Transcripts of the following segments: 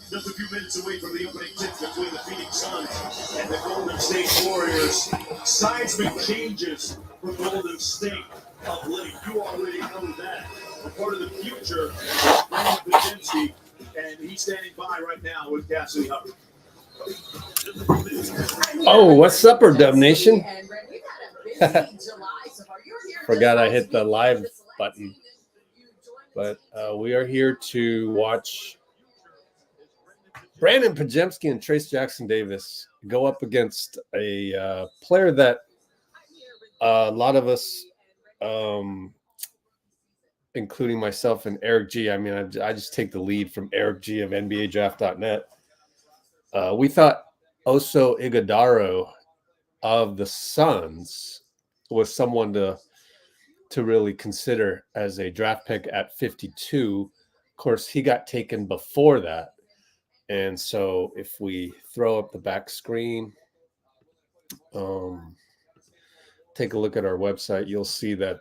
Just a few minutes away from the opening tip between the Phoenix Suns and the Golden State Warriors. Seismic changes for Golden State of late. You already know that. A part of the future, Podziemski, and he's standing by right now with Cassidy Hubbarth. Oh, what's up, Dub Nation? Forgot I hit the live button. But we are here to watch Brandon Podziemski and Trayce Jackson-Davis go up against a player that a lot of us, including myself and Eric G. I mean, I just take the lead from Eric G. of NBADraft.net. We thought Oso Ighodaro of the Suns was someone to really consider as a draft pick at 52. Of course, he got taken before that. And so if we throw up the back screen, take a look at our website, you'll see that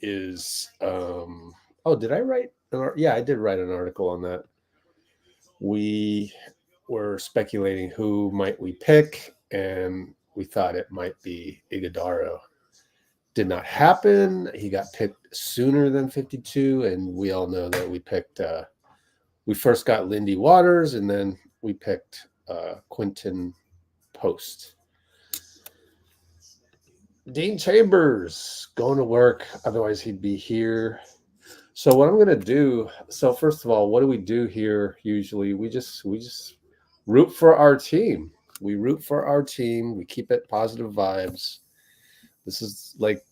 is, did I write? Yeah, I did write an article on that. We were speculating who might we pick, and we thought it might be Ighodaro. Did not happen. He got picked sooner than 52, and we all know that we picked we first got Lindy Waters, and then we picked Quinten Post. Dean Chambers going to work, otherwise he'd be here. So what I'm going to do, so first of all, what do we do here usually? We just root for our team. We root for our team. We keep it positive vibes. This is like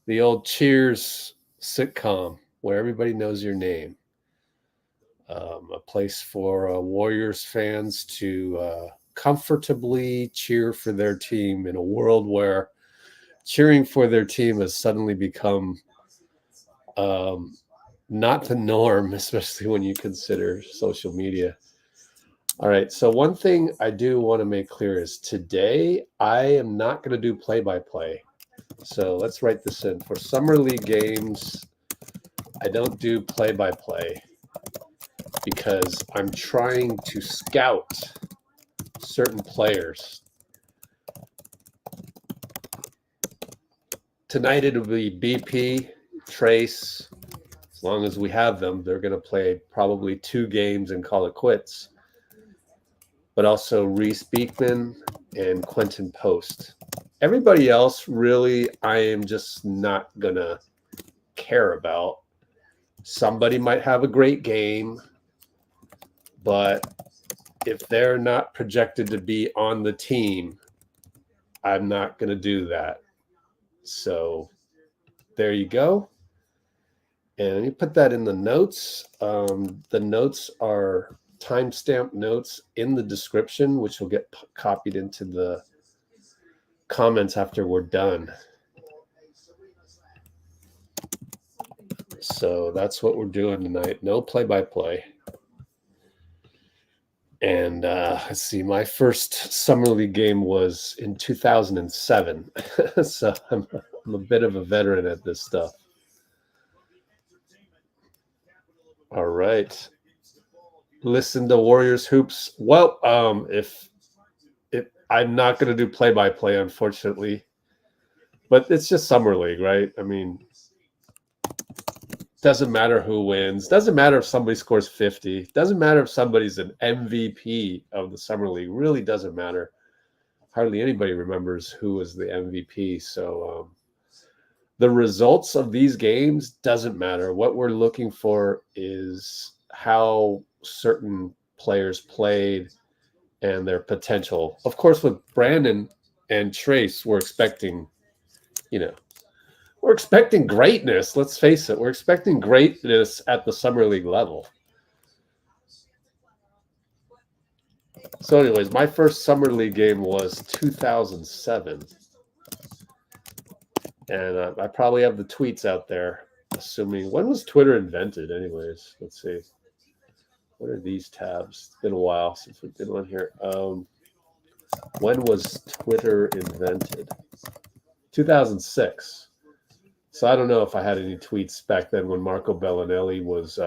the old Cheers sitcom where everybody knows your name. A place for Warriors fans to comfortably cheer for their team in a world where cheering for their team has suddenly become not the norm, especially when you consider social media. All right, so one thing I do want to make clear is today I am not going to do play-by-play. So let's write this in. For Summer League games, I don't do play-by-play because I'm trying to scout certain players. Tonight it'll be BP, Trayce. As long as we have them, they're going to play probably 2 games and call it quits. But also Reece Beckman and Quinten Post. Everybody else, really, I am just not going to care about. Somebody might have a great game, but if they're not projected to be on the team, I'm not going to do that. So there you go. And you put that in the notes. The notes are timestamp notes in the description, which will get copied into the comments after we're done. So that's what we're doing tonight. No play-by-play. And let's see, my first Summer League game was in 2007. So I'm a bit of a veteran at this stuff. All right. Listen to Warriors Hoops. Well, if I'm not going to do play-by-play, unfortunately. But it's just Summer League, right? I mean, doesn't matter who wins. Doesn't matter if somebody scores 50. Doesn't matter if somebody's an MVP of the Summer League. Really doesn't matter. Hardly anybody remembers who was the MVP. So the results of these games doesn't matter. What we're looking for is how certain players played and their potential. Of course, with Brandon and Trayce, we're expecting, we're expecting greatness. Let's face it. We're expecting greatness at the Summer League level. So anyways, my first Summer League game was 2007. And I probably have the tweets out there, assuming. When was Twitter invented anyways? Let's see. What are these tabs? It's been a while since we did one here. When was Twitter invented? 2006. So I don't know if I had any tweets back then when Marco Belinelli was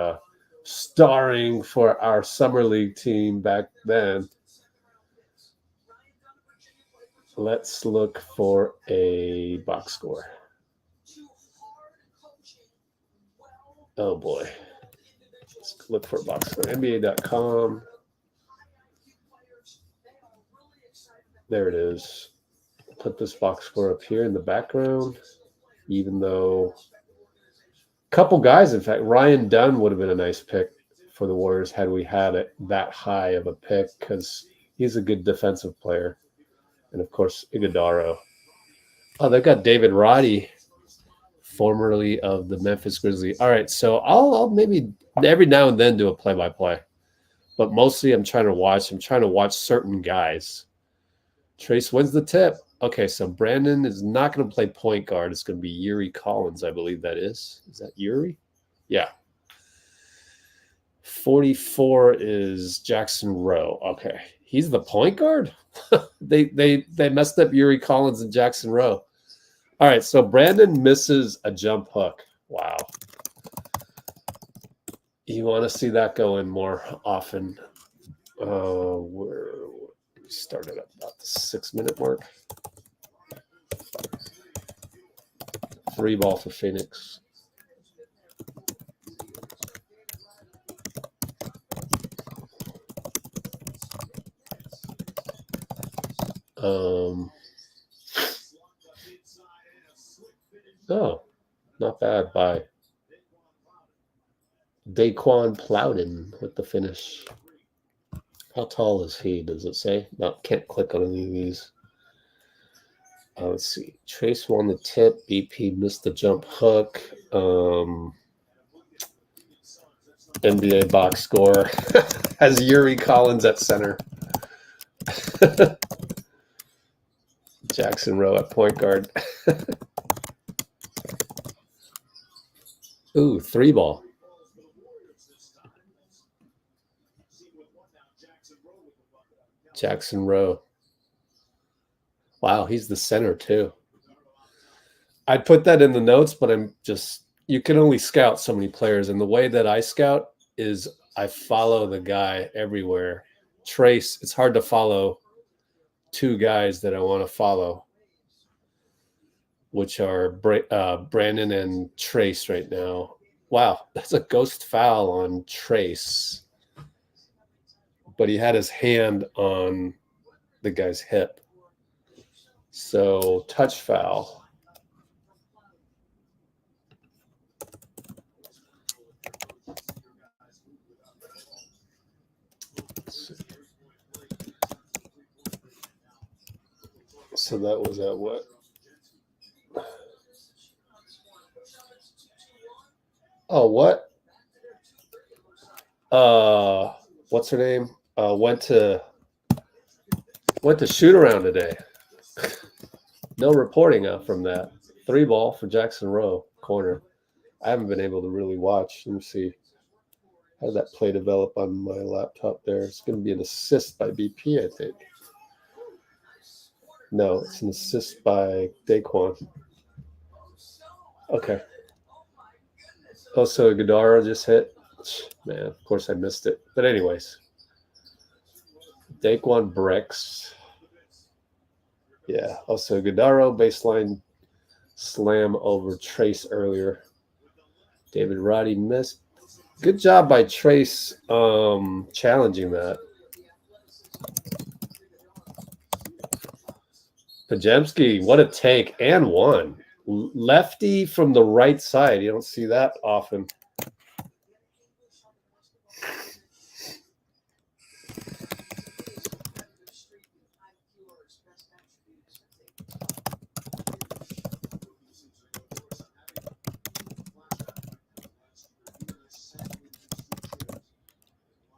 starring for our summer league team back then. Let's look for a box score. Oh boy. Let's look for a box score. NBA.com. There it is. Put this box score up here in the background, even though a couple guys, in fact, Ryan Dunn would have been a nice pick for the Warriors had we had it that high of a pick because he's a good defensive player. And, of course, Ighodaro. Oh, they've got David Roddy, formerly of the Memphis Grizzlies. All right, so I'll maybe every now and then do a play-by-play. But mostly I'm trying to watch certain guys. Trayce wins the tip. Okay, so Brandon is not going to play point guard. It's going to be Yuri Collins, I believe that is. Is that Yuri? Yeah. 44 is Jackson Rowe. Okay. He's the point guard? They messed up Yuri Collins and Jackson Rowe. All right, so Brandon misses a jump hook. Wow. You want to see that go in more often. We started at about the 6-minute mark. 3 ball for Phoenix. Oh, not bad by Daeqwon Plowden with the finish. How tall is he? Does it say? No, can't click on any of these. Let's see. Trayce won the tip. BP missed the jump hook. NBA box score has Yuri Collins at center. Jackson Rowe at point guard. Ooh, 3 ball. Jackson Rowe. Wow, he's the center too. I'd put that in the notes, but you can only scout so many players. And the way that I scout is I follow the guy everywhere. Trayce, it's hard to follow 2 guys that I want to follow, which are Brandon and Trayce right now. Wow, that's a ghost foul on Trayce. But he had his hand on the guy's hip. So, touch foul. So that was at what? Oh, what? What's her name? Went to shoot around today. No reporting from that. 3 ball for Jackson Rowe, corner. I haven't been able to really watch. Let me see. How did that play develop on my laptop there? It's going to be an assist by BP, I think. No, it's an assist by Daeqwon. Okay. Also, Ighodaro just hit. Man, of course I missed it. But anyways. Daeqwon bricks. Yeah. Also, Ighodaro baseline slam over Trayce earlier. David Roddy missed. Good job by Trayce challenging that. Podziemski, what a take, and one. Lefty from the right side. You don't see that often.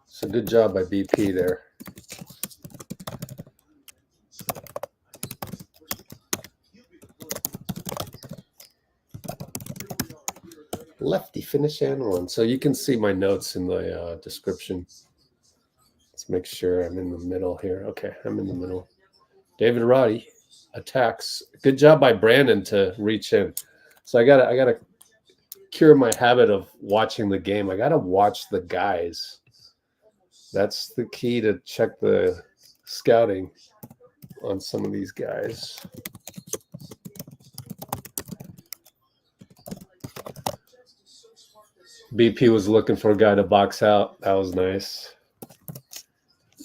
So good job by BP there. Lefty finish and one. So you can see my notes in the description. Let's make sure I'm in the middle here. Okay, I'm in the middle. David Roddy attacks. Good job by Brandon to reach in. So I gotta cure my habit of watching the game. I gotta watch the guys. That's the key to check the scouting on some of these guys. BP was looking for a guy to box out. That was nice.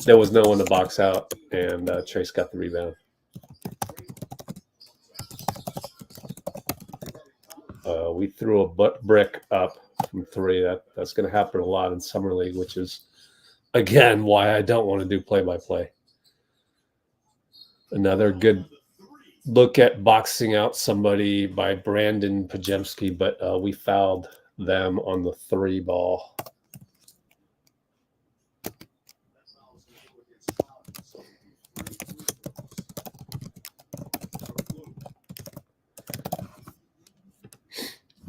There was no one to box out, and Trayce got the rebound. We threw a brick up from 3. That's going to happen a lot in Summer League, which is, again, why I don't want to do play-by-play. Another good look at boxing out somebody by Brandon Podziemski, but we fouled them on the 3 ball.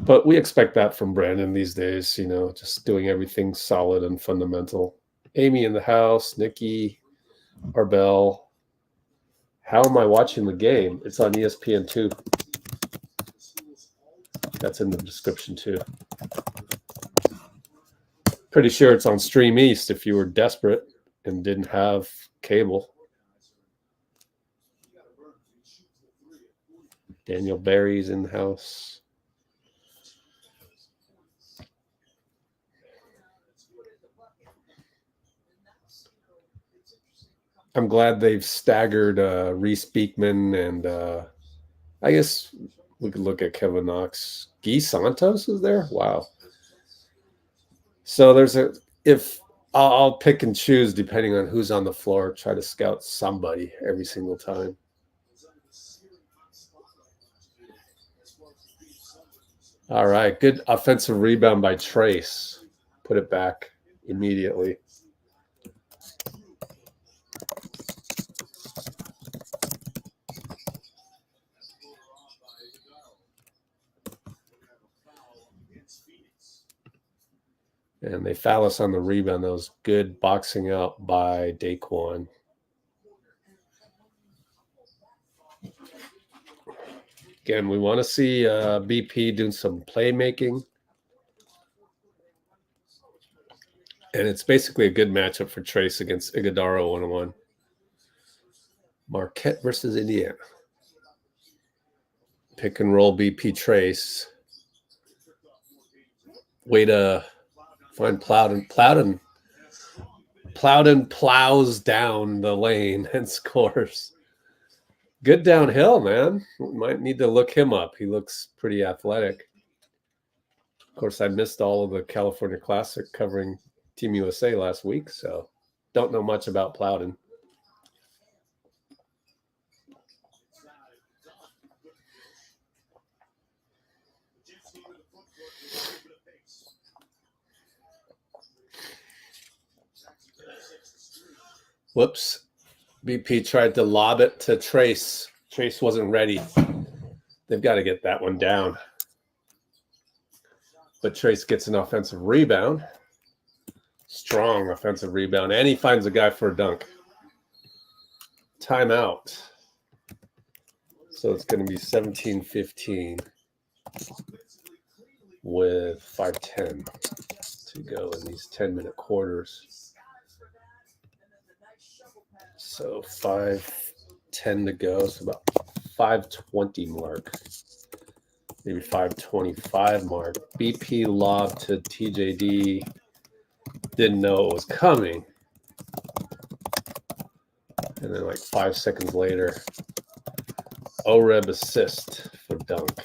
But we expect that from Brandon these days, you know, just doing everything solid and fundamental. Amy in the house, Nikki, Arbel. How am I watching the game? It's on ESPN2. That's in the description too. Pretty sure it's on Stream East if you were desperate and didn't have cable. Daniel Barry's in the house. I'm glad they've staggered Reece Beckman, and I guess we could look at Kevin Knox. Guy Santos is there? Wow. So there's I'll pick and choose depending on who's on the floor, try to scout somebody every single time. All right, good offensive rebound by Trayce. Put it back immediately. And they foul us on the rebound. That was good boxing out by Daeqwon. Again, we want to see BP doing some playmaking. And it's basically a good matchup for Trayce against Ighodaro 1-on-1. Marquette versus Indiana. Pick and roll BP Trayce. Way to find Plowden. Plowden plows down the lane and scores. Good downhill, man. We might need to look him up. He looks pretty athletic. Of course, I missed all of the California Classic covering Team USA last week, so don't know much about Plowden. Whoops. BP tried to lob it to Trayce. Trayce wasn't ready. They've got to get that one down. But Trayce gets an offensive rebound. Strong offensive rebound. And he finds a guy for a dunk. Timeout. So it's going to be 17-15 with 5:10 to go in these 10-minute quarters. So 5:10 to go. So about 5:20 mark. Maybe 5:25 mark. BP lob to TJD. Didn't know it was coming. And then like 5 seconds later, oreb assist for dunk.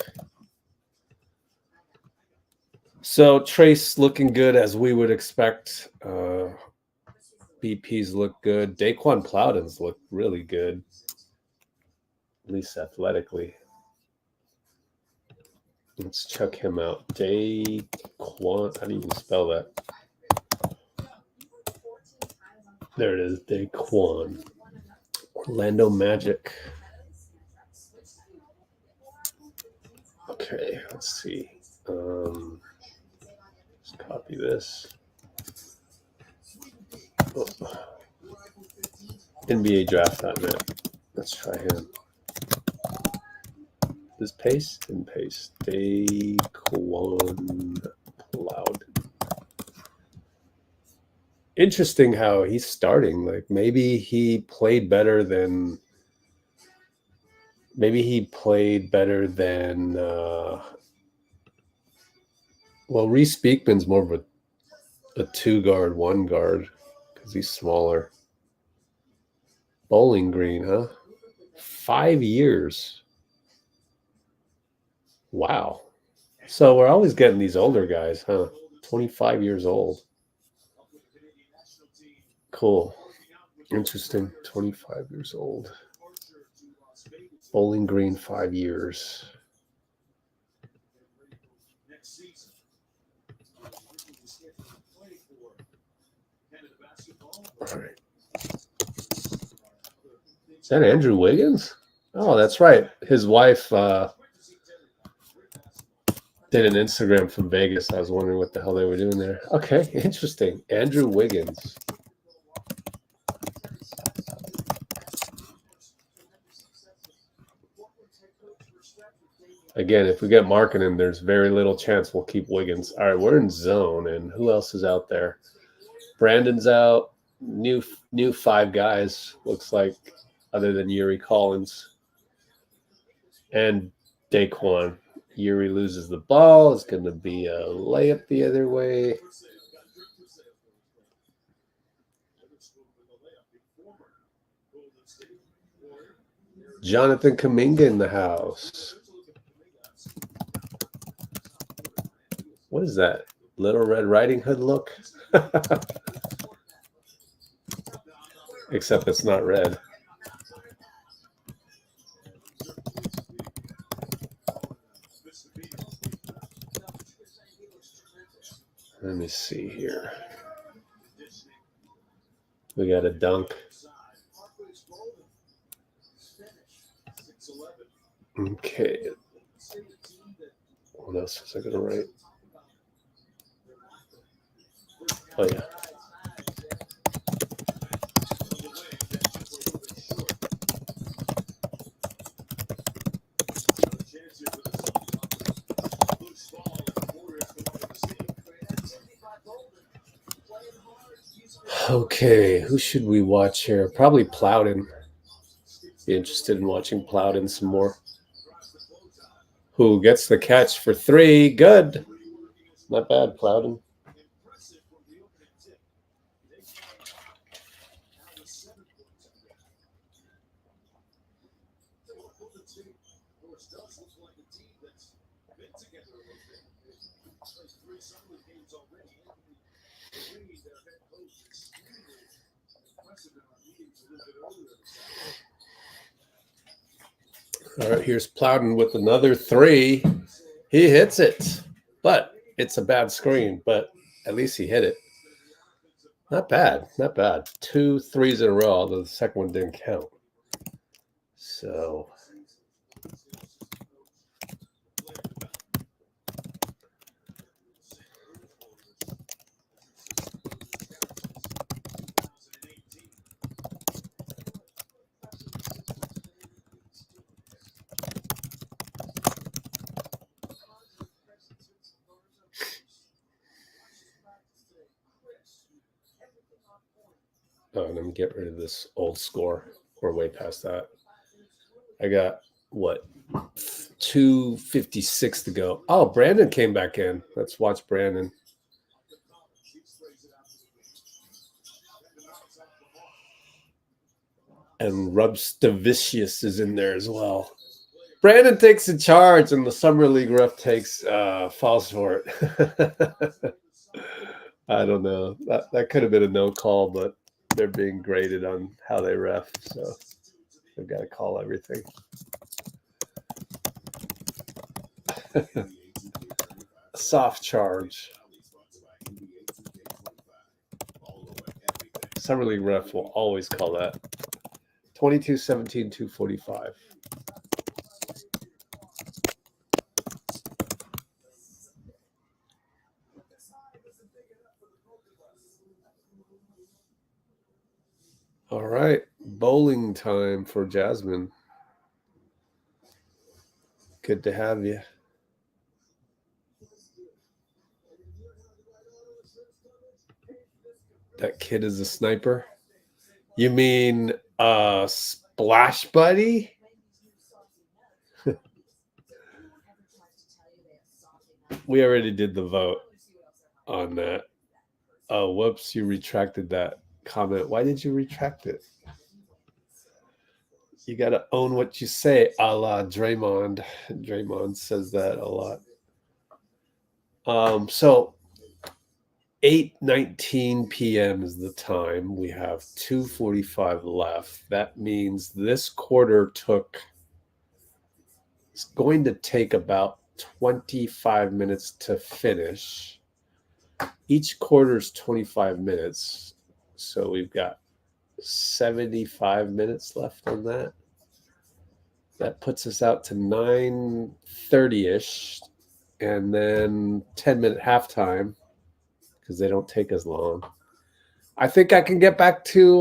So Trayce looking good as we would expect. BP's look good. Daeqwon Plowden's look really good, at least athletically. Let's check him out. Daeqwon. How do you even spell that? There it is. Daeqwon. Orlando Magic. Okay, let's see. Let's copy this. Oh. NBA Draft.net. Let's try him. This pace and pace. Daeqwon Plowden. Interesting how he's starting. Like maybe he played better than. Well, Reece Beckman's more of a 2-guard, 1-guard because he's smaller. Bowling Green, huh? 5 years. Wow. So we're always getting these older guys, huh? 25 years old. Cool. Interesting. 25 years old. Bowling Green, 5 years. All right. Is that Andrew Wiggins? Oh, that's right. His wife did an Instagram from Vegas. I was wondering what the hell they were doing there. Okay, interesting. Andrew Wiggins. Again, if we get marketing, there's very little chance we'll keep Wiggins. All right, we're in zone, and who else is out there? Brandon's out. New 5 guys, looks like, other than Yuri Collins. And Daeqwon. Yuri loses the ball. It's going to be a layup the other way. Jonathan Kuminga in the house. What is that? Little Red Riding Hood look? Except it's not red. Let me see here. We got a dunk. Okay. What else was I going to write? Oh, yeah. Okay, who should we watch here? Probably Plowden. Be interested in watching Plowden some more. Who gets the catch for 3? Good. Not bad, Plowden. All right, here's Plowden with another 3. He hits it, but it's a bad screen, but at least he hit it. Not bad, not bad. 2 threes in a row, although the second one didn't count. So... Oh, let me get rid of this old score. We're way past that. I got, what, 2:56 to go. Oh, Brandon came back in. Let's watch Brandon. And Rubstavicius is in there as well. Brandon takes the charge, and the Summer League ref takes falls for it. I don't know. That could have been a no call, but they're being graded on how they ref, so they've got to call everything. Soft charge. Summer League ref will always call that. 22-17, 2:45. All right, bowling time for Jasmine. Good to have you. That kid is a sniper. You mean Splash Buddy? We already did the vote on that. Oh, whoops, you retracted that comment. Why did you retract it? You got to own what you say, a la Draymond. Draymond says that a lot. So 8:19 p.m. is the time. We have 2:45 left. That means this quarter it's going to take about 25 minutes to finish. Each quarter is 25 minutes. So we've got 75 minutes left on that. That puts us out to 9:30-ish, and then 10-minute halftime because they don't take as long. I think I can get back to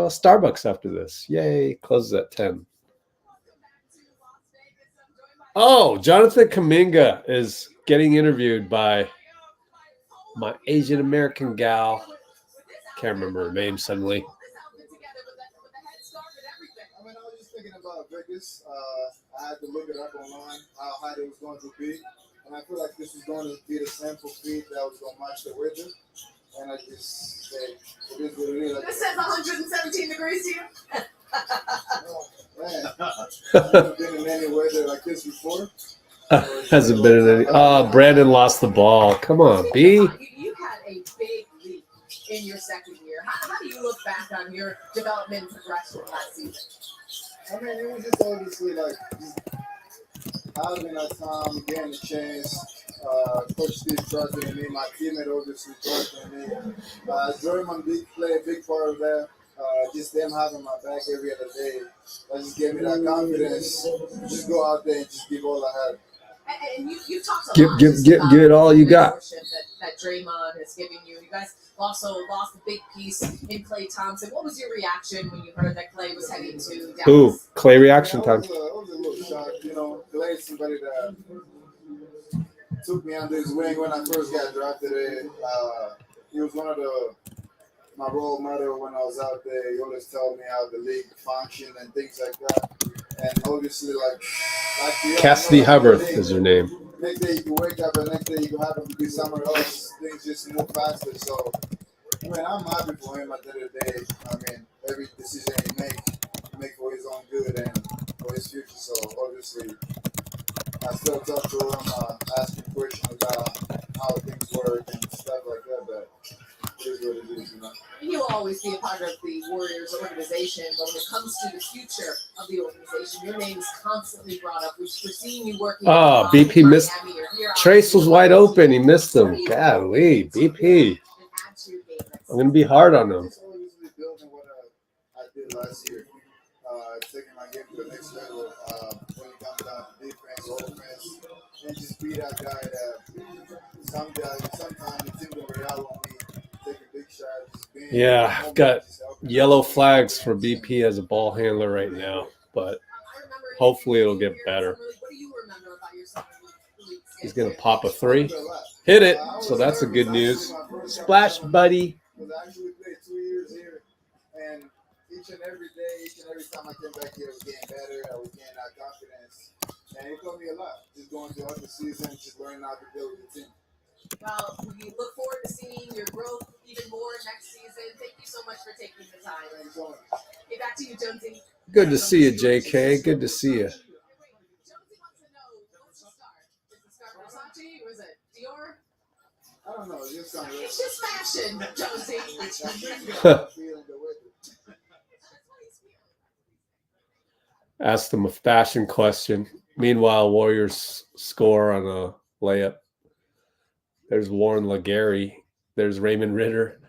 Starbucks after this. Yay, closes at 10. Oh, Jonathan Kuminga is getting interviewed by my Asian American gal. Can't remember her name suddenly. I was just thinking about Vegas. I had to look it up online, how high it was going to be. And I feel like this was going to be the sample feed that was going to match the weather. And I just say, it is what it is. This says 117 degrees here. Oh, man. I've never been in any weather like this before. Hasn't been in any. Oh, Brandon lost the ball. Come on, B. You had a big leap in your second year. How do you look back on your development and progression last season? I mean, it was just obviously like just having that time, getting the chance. Coach Steve trusted in me. My teammate obviously trusted in me. Draymond play a big part of that. Just them having my back every other day. That just gave me that confidence. Just go out there and just give all I had. And you talked a Give lot. give it all you got. That Draymond has given you. You guys also lost a big piece in Klay Thompson. What was your reaction when you heard that Klay was heading to Dallas? Ooh, Clay reaction time. It was a little shock. You know, Klay, somebody that took me under his wing when I first got drafted. He was one of my role model when I was out there. He always told me how the league functioned and things like that. And obviously, like Cassidy Hubbarth is her name. Next day you can wake up and next day you can happen to be somewhere else. Things just move faster. So, I mean, I'm happy for him at the end of the day. I mean, every decision he make for his own good and for his future. So, obviously, I still talk to him, ask him questions about how things work and stuff like that. But it is what it is, you know. You will always be a part of the Warriors organization, but when it comes to the future of the organization, your name is constantly brought up. We're seeing you working. Oh, BP missed. Trayce was wide open. He missed him. Golly, BP. I'm going to be hard on him. Just obviously building what I did last year. Taking my game to the next level when it comes down to defense, offense, and just be that guy that sometimes the team will rely on me, take a big shot. Yeah, I've got yellow flags for BP as a ball handler right now, but hopefully it'll get better. He's going to pop a three. Hit it. So that's a good news. Splash, buddy. I actually played 2 years here, and each and every time I came back here, I was getting better. I was getting that confidence, and it taught me a lot. Just going throughout the season, just learning how to build the team. Well, we look forward to seeing your growth even more next season. Thank you so much for taking the time. Thanks so much. Get back to you, Jonesy. Good to see you, JK. Good to see you. Jonesy wants to know, what's the scarf? Is the scarf Versace or is it Dior? I don't know. It's just It's just fashion, Jonesy. feeling the weather. Asked him a fashion question. Meanwhile, Warriors score on a layup. There's Warren LeGarry. There's Raymond Ritter.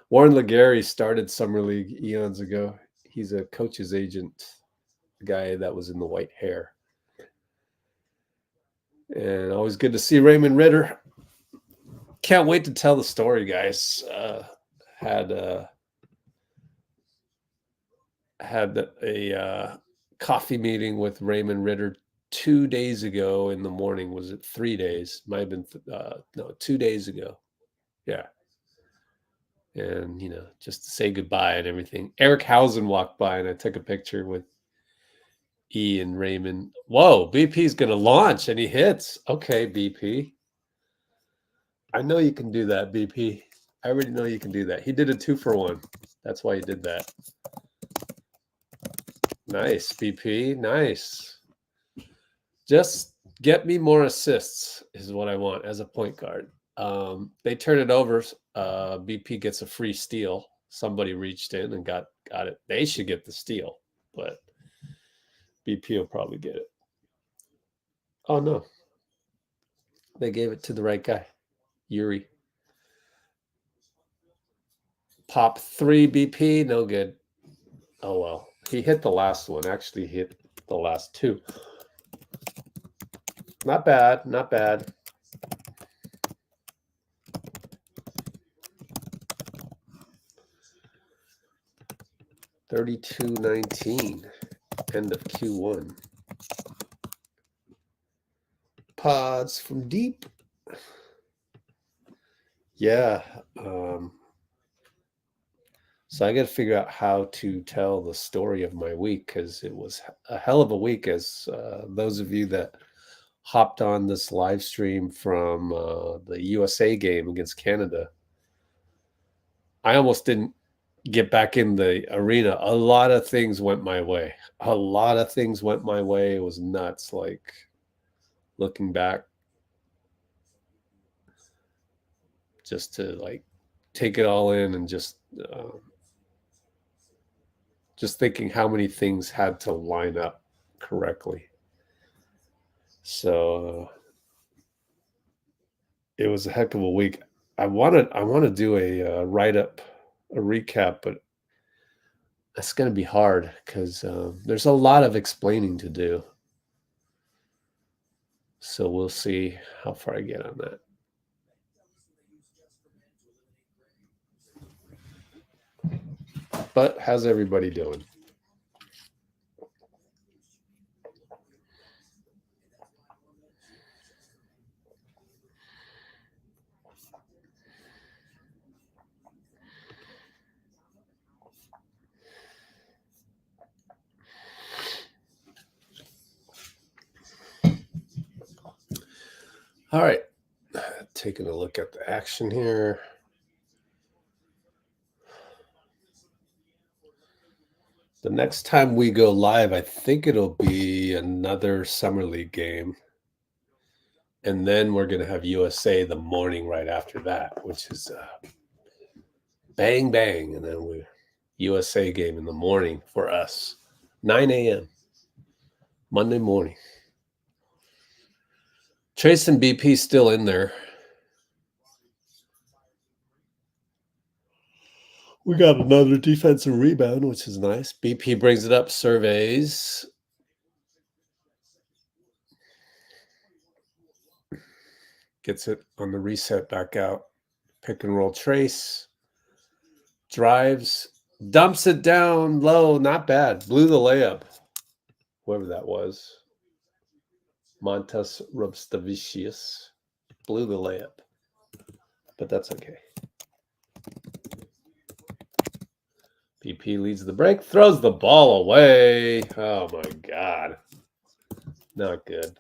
Warren LeGarry started Summer League eons ago. He's a coach's agent, the guy that was in the white hair. And always good to see Raymond Ritter. Can't wait to tell the story, guys. Had a coffee meeting with Raymond Ritter 2 days ago in the morning. Was it 3 days? Might have been, no, 2 days ago. Yeah. And, just to say goodbye and everything. Eric Hausen walked by and I took a picture with E and Raymond. Whoa, BP's going to launch and he hits. Okay, BP. I know you can do that, BP. I already know you can do that. He did a 2-for-1. That's why he did that. Nice, BP. Nice. Just get me more assists is what I want as a point guard. They turn it over. BP gets a free steal. Somebody reached in and got it. They should get the steal, but BP will probably get it. Oh, no. They gave it to the right guy, Yuri. Pop 3 BP, no good. Oh, well. He hit the last one. Actually, he hit the last 2. Not bad. Not bad. $32.19. End of Q1. Pods from deep. Yeah. So I got to figure out how to tell the story of my week because it was a hell of a week. As those of you that hopped on this live stream from the USA game against Canada, I almost didn't get back in the arena. A lot of things went my way. A lot of things went my way. It was nuts. Like looking back, just to like take it all in and just thinking how many things had to line up correctly. So it was a heck of a week. I want to do a write-up, a recap, but that's going to be hard because there's a lot of explaining to do. So we'll see how far I get on that. But how's everybody doing? All right. Taking a look at the action here. The next time we go live, I think it'll be another Summer League game. And then we're going to have USA the morning right after that, which is bang, bang. And then we USA game in the morning for us. 9 a.m. Monday morning. Trayce and BP still in there. We got another defensive rebound, which is nice. BP brings it up, surveys. Gets it on the reset back out. Pick and roll Trayce. Drives. Dumps it down low. Not bad. Blew the layup. Whoever that was. Montas Robstavicius. Blew the layup. But that's okay. BP leads the break. Throws the ball away. Oh, my God. Not good.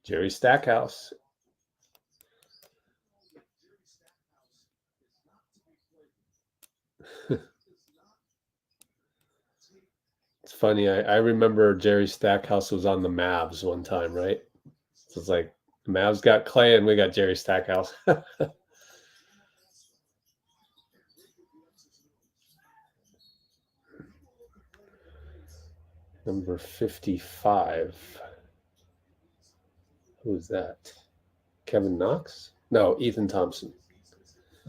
Jerry Stackhouse. It's funny. I remember Jerry Stackhouse was on the Mavs one time, right? So it's like the Mavs got Clay and we got Jerry Stackhouse. Number 55. Who's that? Kevin Knox? No, Ethan Thompson.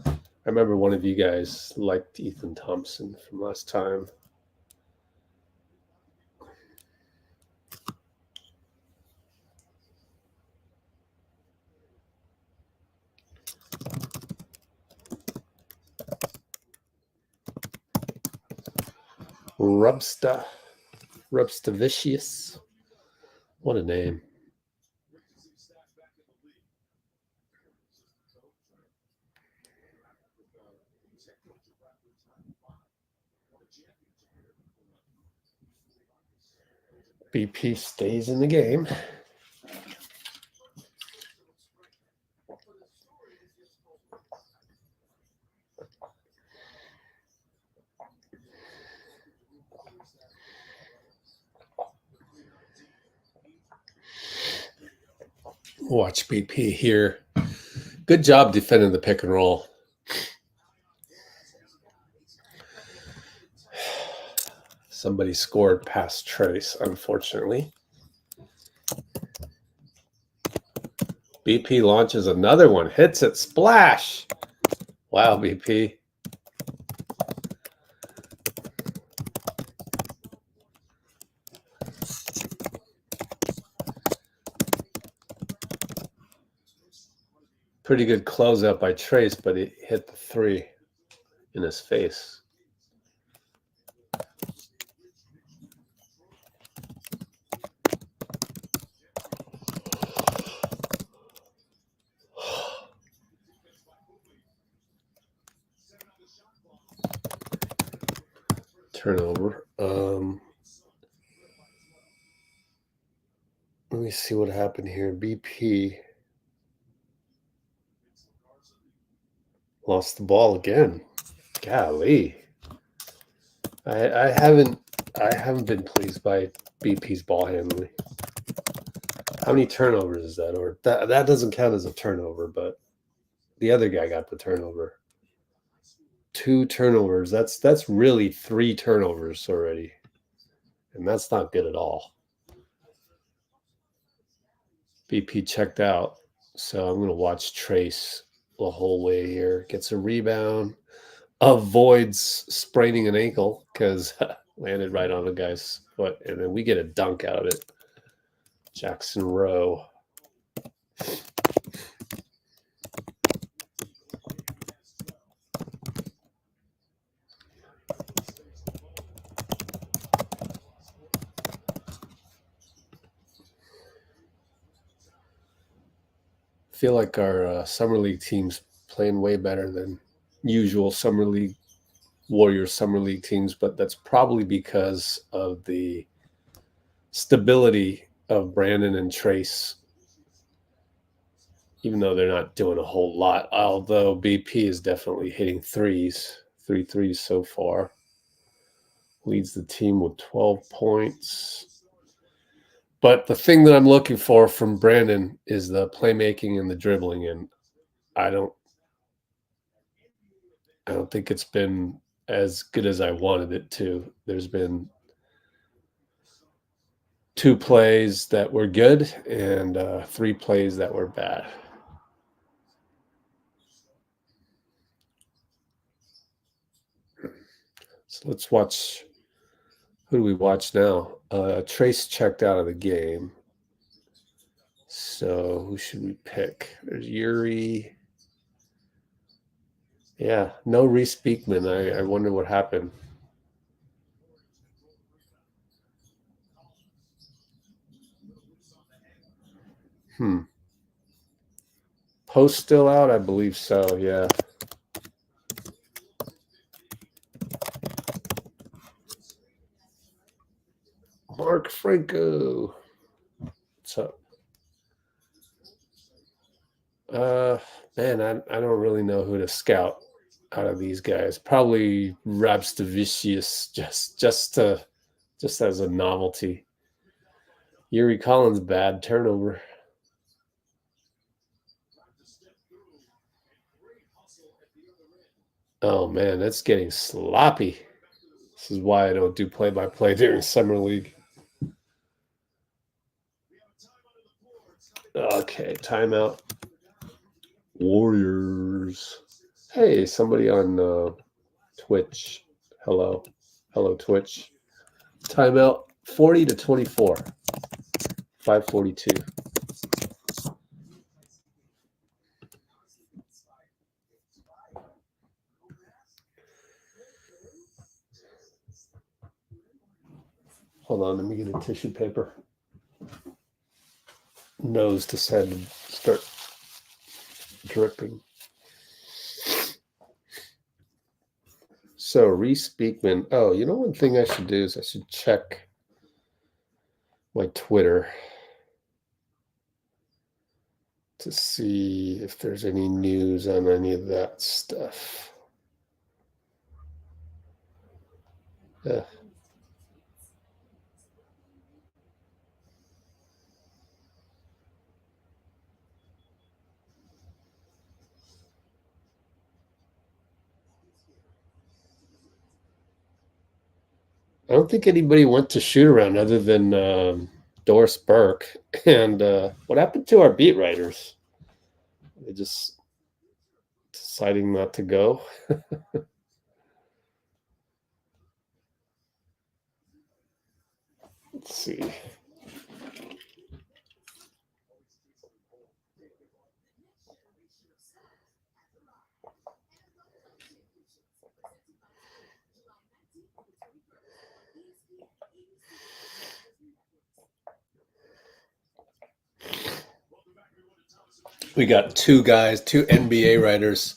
I remember one of you guys liked Ethan Thompson from last time. Rubstavicius. What a name. BP stays in the game. Watch BP here. Good job defending the pick and roll. Somebody scored past Trayce, unfortunately. BP launches another one. Hits it. Splash. Wow, BP. Pretty good closeout by Trayce, but he hit the 3 in his face. Turnover. Let me see what happened here. BP lost the ball again. Golly. I haven't been pleased by BP's ball handling. How many turnovers is that? Or that doesn't count as a turnover, but the other guy got the turnover. 2 turnovers. That's really 3 turnovers already. And that's not good at all. BP checked out. So I'm going to watch Trayce the whole way here. Gets a rebound. Avoids spraining an ankle because landed right on the guy's foot. And then we get a dunk out of it. Jackson Rowe. Feel like our summer league team's playing way better than usual Warriors summer league teams, but that's probably because of the stability of Brandon and Trayce, even though they're not doing a whole lot. Although BP is definitely hitting 3 threes so far. Leads the team with 12 points. But the thing that I'm looking for from Brandon is the playmaking and the dribbling, and I don't think it's been as good as I wanted it to. There's been 2 plays that were good and 3 plays that were bad. So let's watch. Who do we watch now? Trayce checked out of the game. So who should we pick? There's Yuri. Yeah, no Reece Beckman. I wonder what happened. Post still out? I believe so, yeah. Mark Franco. What's up? Man, I don't really know who to scout out of these guys. Probably Rubstavicius just as a novelty. Yuri Collins, bad turnover. Oh man, that's getting sloppy. This is why I don't do play-by-play during summer league. Okay, timeout. Warriors. Hey, somebody on Twitch. Hello, Twitch. Timeout. 40-24. 5:42. Hold on, let me get a tissue paper. Nose to start dripping. So Reece Beckman. Oh, you know, one thing I should do is I should check my Twitter to see if there's any news on any of that stuff. Yeah. I don't think anybody went to shoot around other than Doris Burke. And what happened to our beat writers? They just deciding not to go. Let's see. We got two NBA writers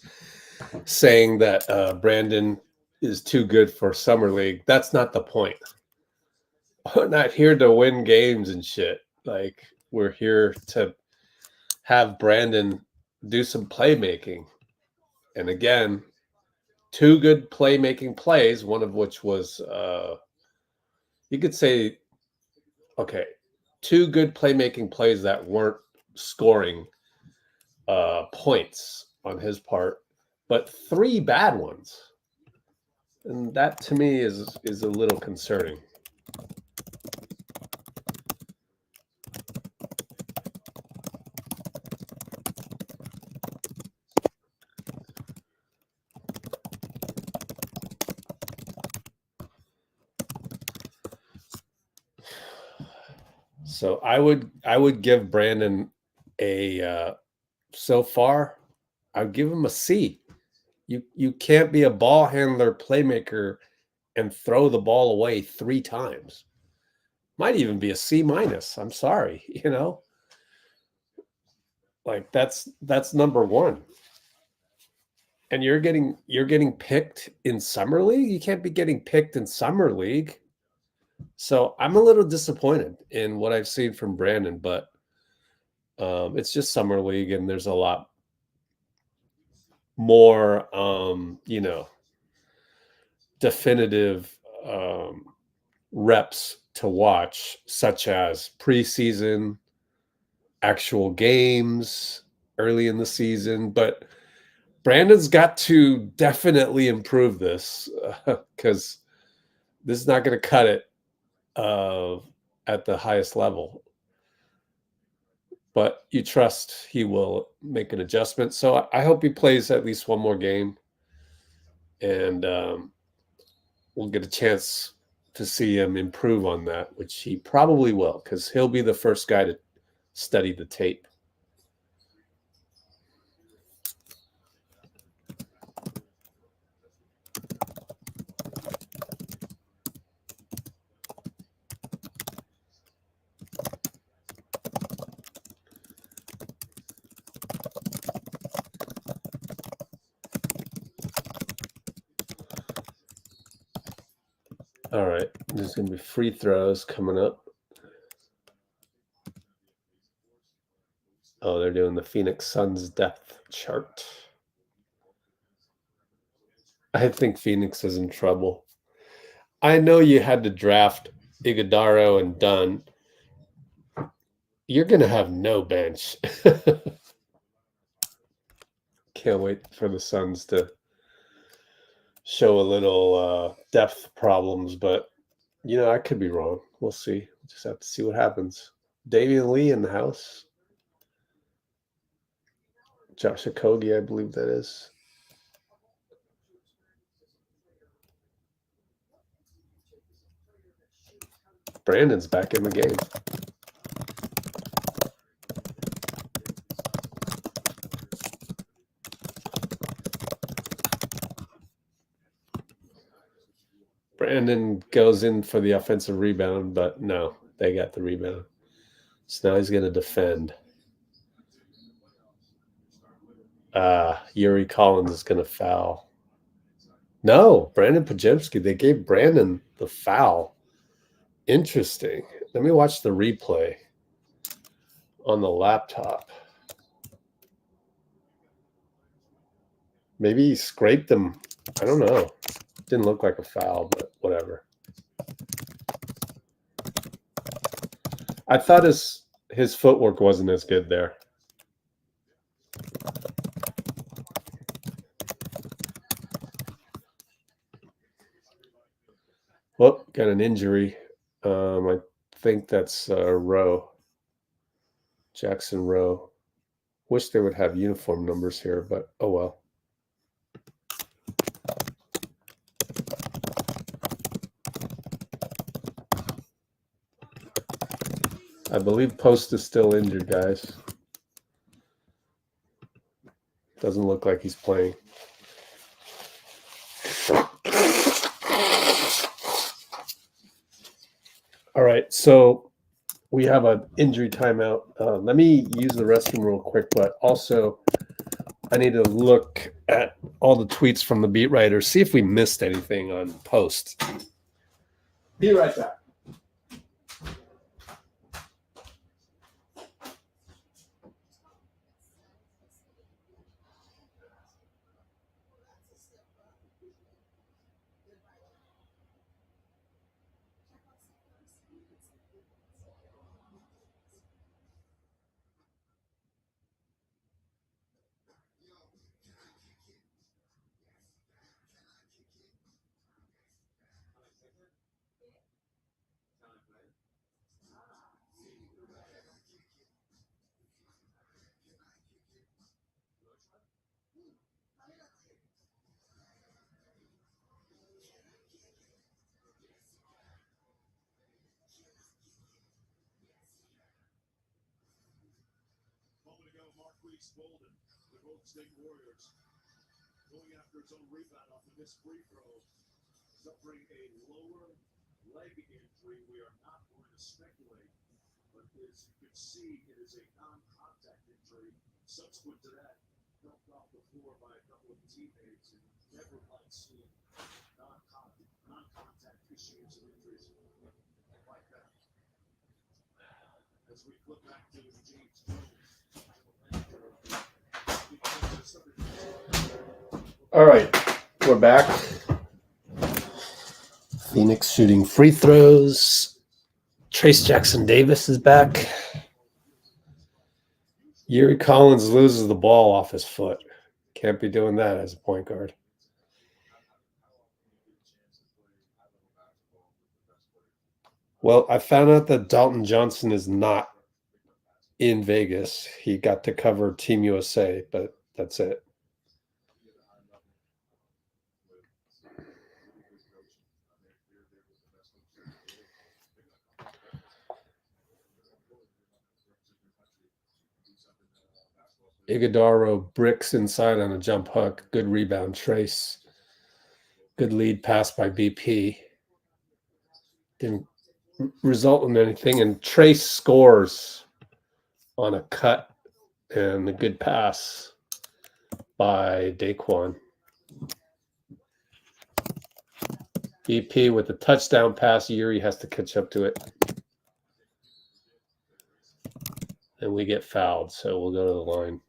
saying that Brandon is too good for Summer League. That's not the point. We're not here to win games and shit. Like, we're here to have Brandon do some playmaking. And again, two good playmaking plays, one of which was, you could say, okay, two good playmaking plays that weren't scoring points on his part, but three bad ones. And that to me is a little concerning. So I would give Brandon a so far, I'd give him a C. You can't be a ball handler playmaker and throw the ball away 3 times. Might even be a C minus. I'm sorry, you know. Like that's number one. And you're getting picked in Summer League? You can't be getting picked in Summer League. So I'm a little disappointed in what I've seen from Brandon, but it's just Summer League, and there's a lot more, you know, definitive reps to watch, such as preseason, actual games early in the season. But Brandon's got to definitely improve this because this is not going to cut it at the highest level. But you trust he will make an adjustment. So I hope he plays at least one more game. And we'll get a chance to see him improve on that, which he probably will, because he'll be the first guy to study the tape. All right, there's going to be free throws coming up. Oh, they're doing the Phoenix Suns depth chart. I think Phoenix is in trouble. I know you had to draft Ighodaro and Dunn. You're going to have no bench. Can't wait for the Suns to show a little depth problems, but, you know, I could be wrong. We'll see. Just have to see what happens. Damian Lee in the house. Josh Okogie, I believe that is. Brandon's back in the game. Brandon goes in for the offensive rebound, but no, they got the rebound. So now he's going to defend. Yuri Collins is going to foul. No, Brandon Podziemski. They gave Brandon the foul. Interesting. Let me watch the replay on the laptop. Maybe he scraped him. I don't know. Didn't look like a foul, but whatever. I thought his footwork wasn't as good there. Well, got an injury. I think that's Rowe. Jackson Rowe. Wish they would have uniform numbers here, but oh well. I believe Post is still injured, guys. Doesn't look like he's playing. All right, so we have an injury timeout. Let me use the restroom real quick, but also I need to look at all the tweets from the beat writers, see if we missed anything on Post. Be right back. Reece Beckman, the Golden State Warriors, going after his own rebound off of this free throw, suffering a lower leg injury. We are not going to speculate, but as you can see, it is a non-contact injury. Subsequent to that, dumped off the floor by a couple of teammates, and never like seeing non-contact issues and injuries like that. As we flip back to James Jones. All right, we're back. Phoenix shooting free throws. Trayce Jackson-Davis is back. Yuri Collins loses the ball off his foot. Can't be doing that as a point guard. Well, I found out that Dalton Johnson is not in Vegas. He got to cover Team USA, but that's it. Ighodaro bricks inside on a jump hook. Good rebound, Trayce. Good lead pass by BP. Didn't result in anything. And Trayce scores on a cut and a good pass by Daeqwon. BP with the touchdown pass. Yuri has to catch up to it. And we get fouled, so we'll go to the line.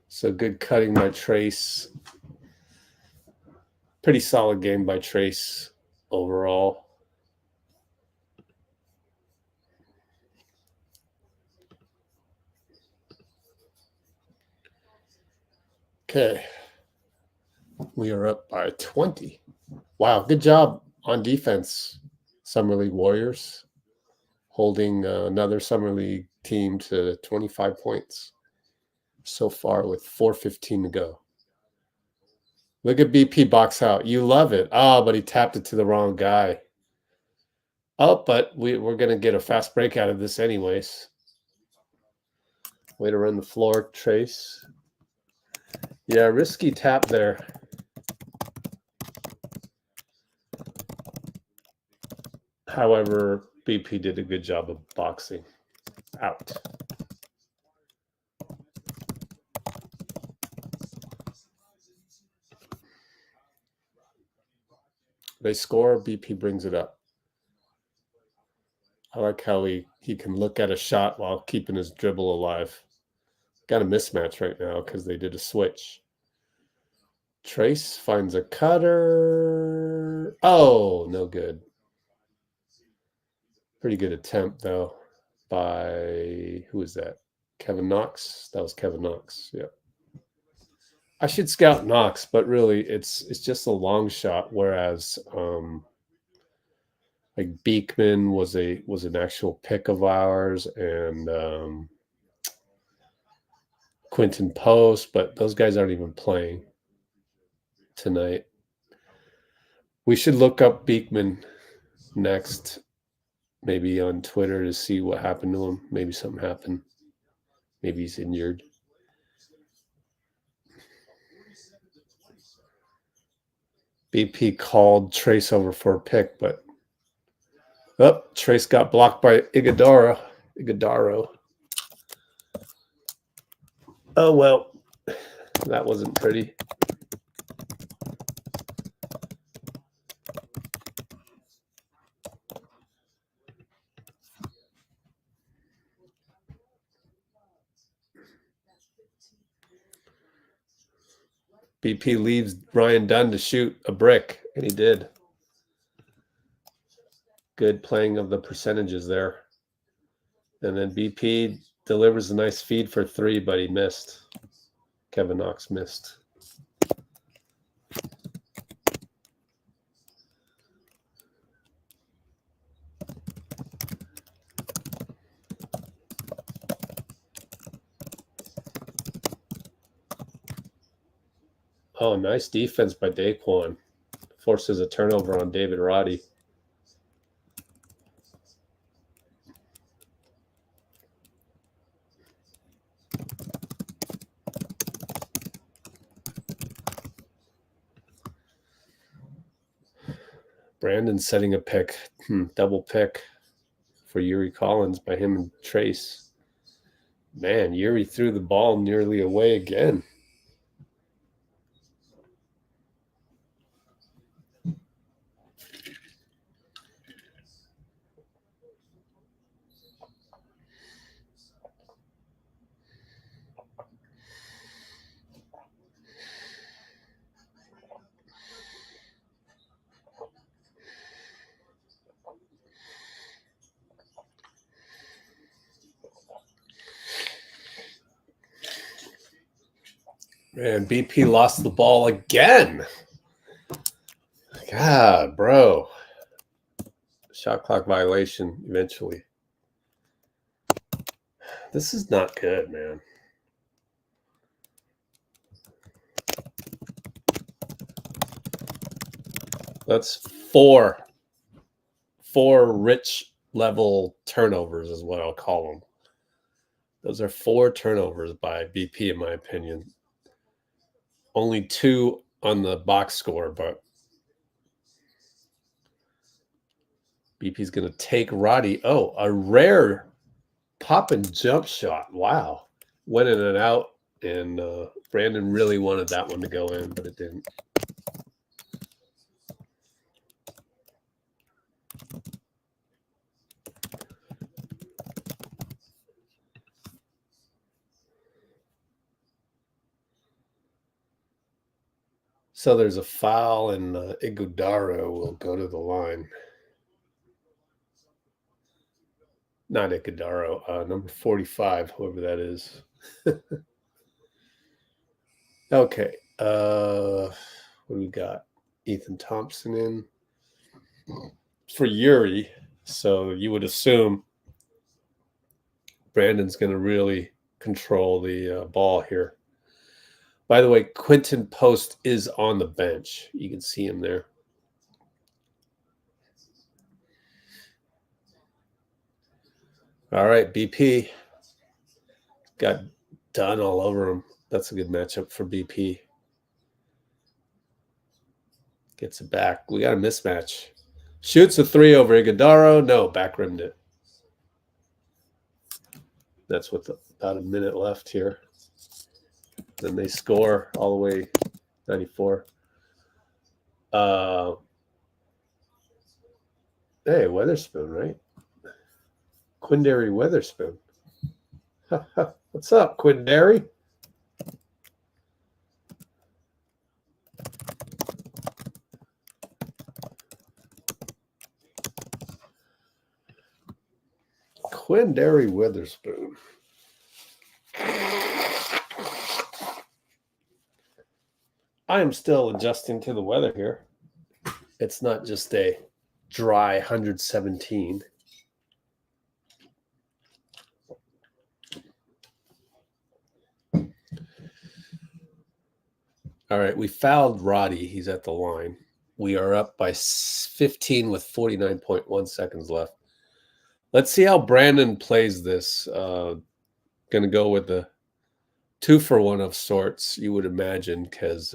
So good cutting by Trayce. Pretty solid game by Trayce overall. Okay. We are up by 20. Wow, good job on defense, Summer League Warriors, holding another Summer League team to 25 points so far with 4:15 to go. Look at BP box out. You love it. Oh, but he tapped it to the wrong guy. Oh, but we're going to get a fast break out of this anyways. Way to run the floor, Trayce. Yeah, risky tap there. However, BP did a good job of boxing out. They score, BP brings it up. I like how he can look at a shot while keeping his dribble alive. Got a mismatch right now because they did a switch. Trayce finds a cutter. Oh, no good. Pretty good attempt, though, by, who is that? Kevin Knox? That was Kevin Knox, yeah. I should scout Knox, but really it's just a long shot, whereas like Beekman was an actual pick of ours, and Quinten Post, but those guys aren't even playing tonight. We should look up Beekman next, maybe on Twitter, to see what happened to him. Maybe something happened. Maybe he's injured. BP called Trayce over for a pick, but Trayce got blocked by Ighodaro. Oh, well, that wasn't pretty. BP leaves Ryan Dunn to shoot a brick, and he did. Good playing of the percentages there. And then BP delivers a nice feed for three, but he missed. Kevin Knox missed. Oh, nice defense by Daeqwon. Forces a turnover on David Roddy. Brandon setting a pick. Double pick for Yuri Collins by him and Trayce. Man, Yuri threw the ball nearly away again. Man, BP lost the ball again. God, bro. Shot clock violation eventually. This is not good, man. That's four rich level turnovers is what I'll call them. Those are 4 turnovers by BP, in my opinion. Only 2 on the box score, but BP's going to take Roddy. Oh, a rare pop and jump shot. Wow. Went in and out, and Brandon really wanted that one to go in, but it didn't. So there's a foul, and Ighodaro will go to the line. Not Ighodaro, number 45, whoever that is. Okay. What do we got? Ethan Thompson in for Yuri. So you would assume Brandon's going to really control the ball here. By the way, Quinten Post is on the bench. You can see him there. All right, BP. Got done all over him. That's a good matchup for BP. Gets it back. We got a mismatch. Shoots a 3 over Ighodaro. No, back rimmed it. That's with about a minute left here. Then they score all the way 94. Hey, Weatherspoon, right? Quindary Weatherspoon. What's up, Quindary? Quindary Weatherspoon. I am still adjusting to the weather here. It's not just a dry 117. All right, we fouled Roddy. He's at the line. We are up by 15 with 49.1 seconds left. Let's see how Brandon plays this. Going to go with the 2-for-1 of sorts, you would imagine, because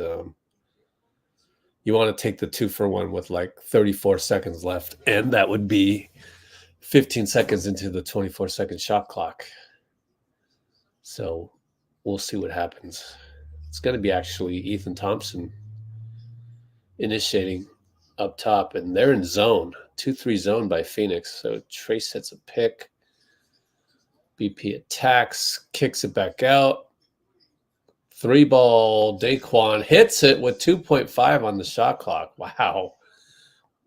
you want to take the 2-for-1 with like 34 seconds left, and that would be 15 seconds into the 24-second shot clock. So we'll see what happens. It's going to be actually Ethan Thompson initiating up top, and they're in zone, 2-3 zone by Phoenix. So Trayce hits a pick. BP attacks, kicks it back out. 3-ball, Daeqwon hits it with 2.5 on the shot clock. Wow.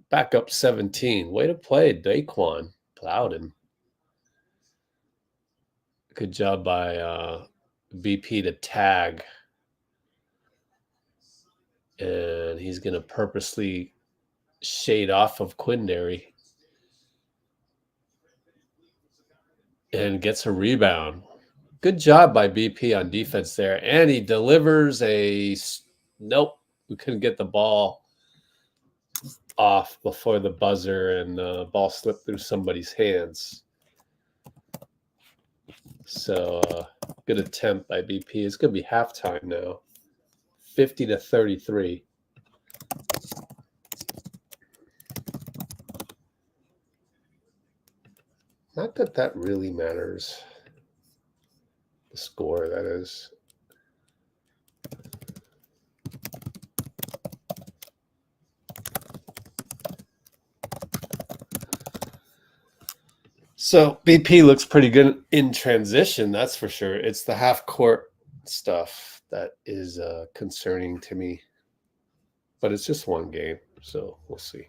Back up 17. Way to play, Daeqwon Plowden. Good job by BP to tag. And he's going to purposely shade off of Quindary. And gets a rebound. Good job by BP on defense there. And he delivers a... Nope. We couldn't get the ball off before the buzzer, and the ball slipped through somebody's hands. So, good attempt by BP. It's going to be halftime now. 50-33. Not that that really matters. The score, that is. So BP looks pretty good in transition, that's for sure. It's the half-court stuff that is concerning to me. But it's just one game, so we'll see.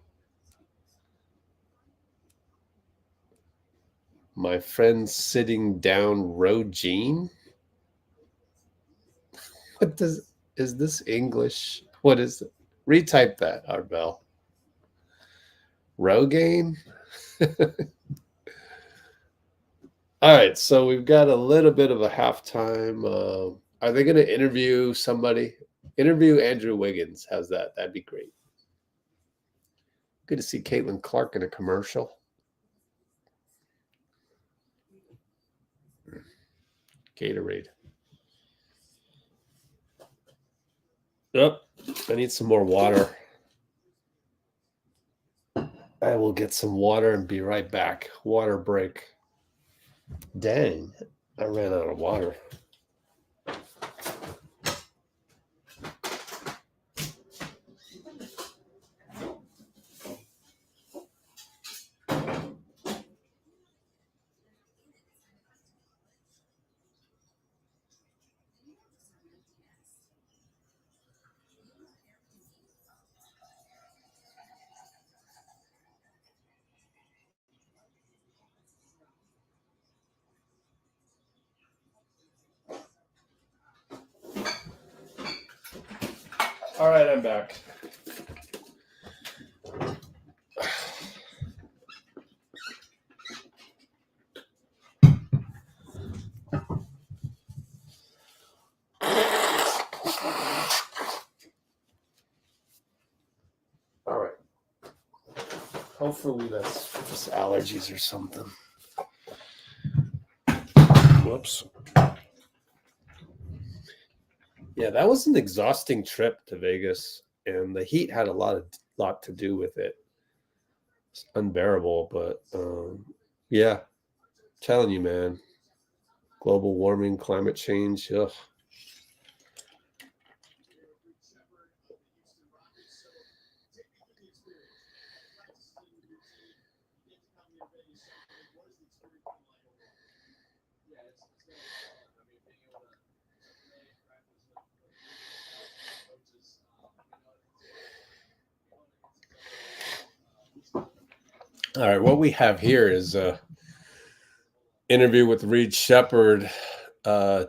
My friend sitting down row Gene? What does... Is this English? What is it? Retype that, Arbel. Rogaine? All right, so we've got a little bit of a halftime. Are they going to interview somebody? Interview Andrew Wiggins. How's that? That'd be great. Good to see Caitlin Clark in a commercial. Gatorade. Yep, I need some more water. I will get some water and be right back. Water break. Dang, I ran out of water. All right, I'm back. Hopefully that's just allergies or something. Whoops. Yeah, that was an exhausting trip to Vegas, and the heat had a lot to do with it. It's unbearable, but yeah, telling you, man, global warming, climate change. Ugh. All right, what we have here is a interview with Reed Shepherd,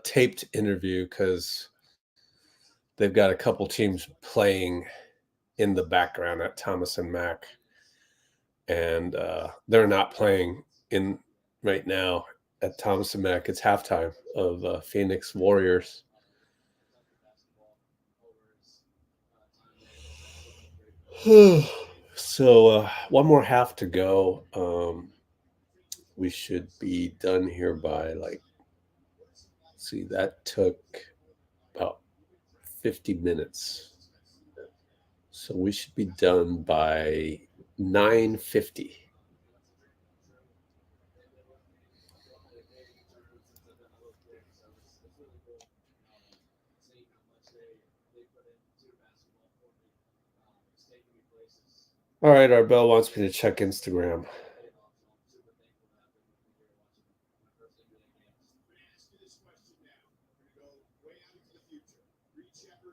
taped interview because they've got a couple teams playing in the background at Thomas and Mack, and they're not playing in right now at Thomas and Mack. It's halftime of Phoenix Warriors. So one more half to go. We should be done here by see, that took about 50 minutes. So we should be done by 9:50. All right, Arbel wants me to check Instagram.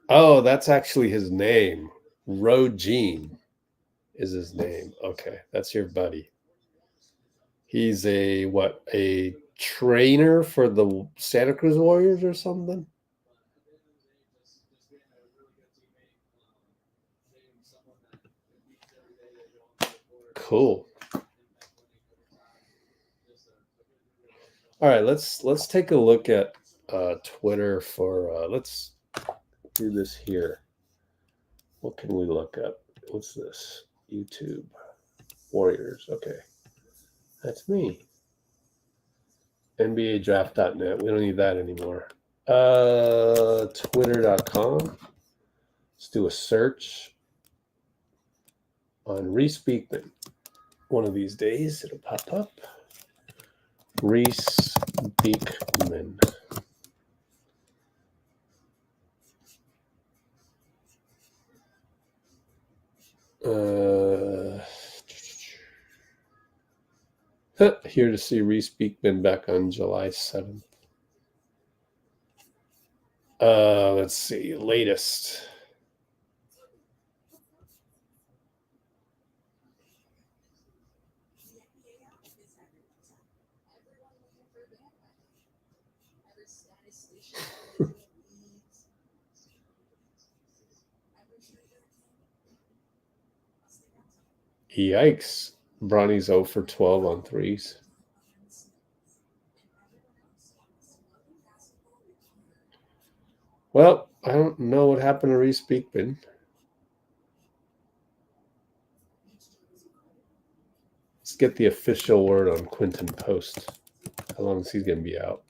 Oh, that's actually his name. Rogene is his name. Okay, that's your buddy. He's a trainer for the Santa Cruz Warriors or something? Cool. All right, let's take a look at Twitter for let's do this here. What can we look up? What's this? YouTube Warriors. Okay, that's me. NBADraft.net. We don't need that anymore. Twitter.com. Let's do a search on Reece Beckman. One of these days it'll pop up. Reece Beckman. Here to see Reece Beckman back on July 7th. Let's see, latest. Yikes. Bronny's 0 for 12 on threes. Well, I don't know what happened to Reece Beckman. Let's get the official word on Quinten Post. How long is he going to be out?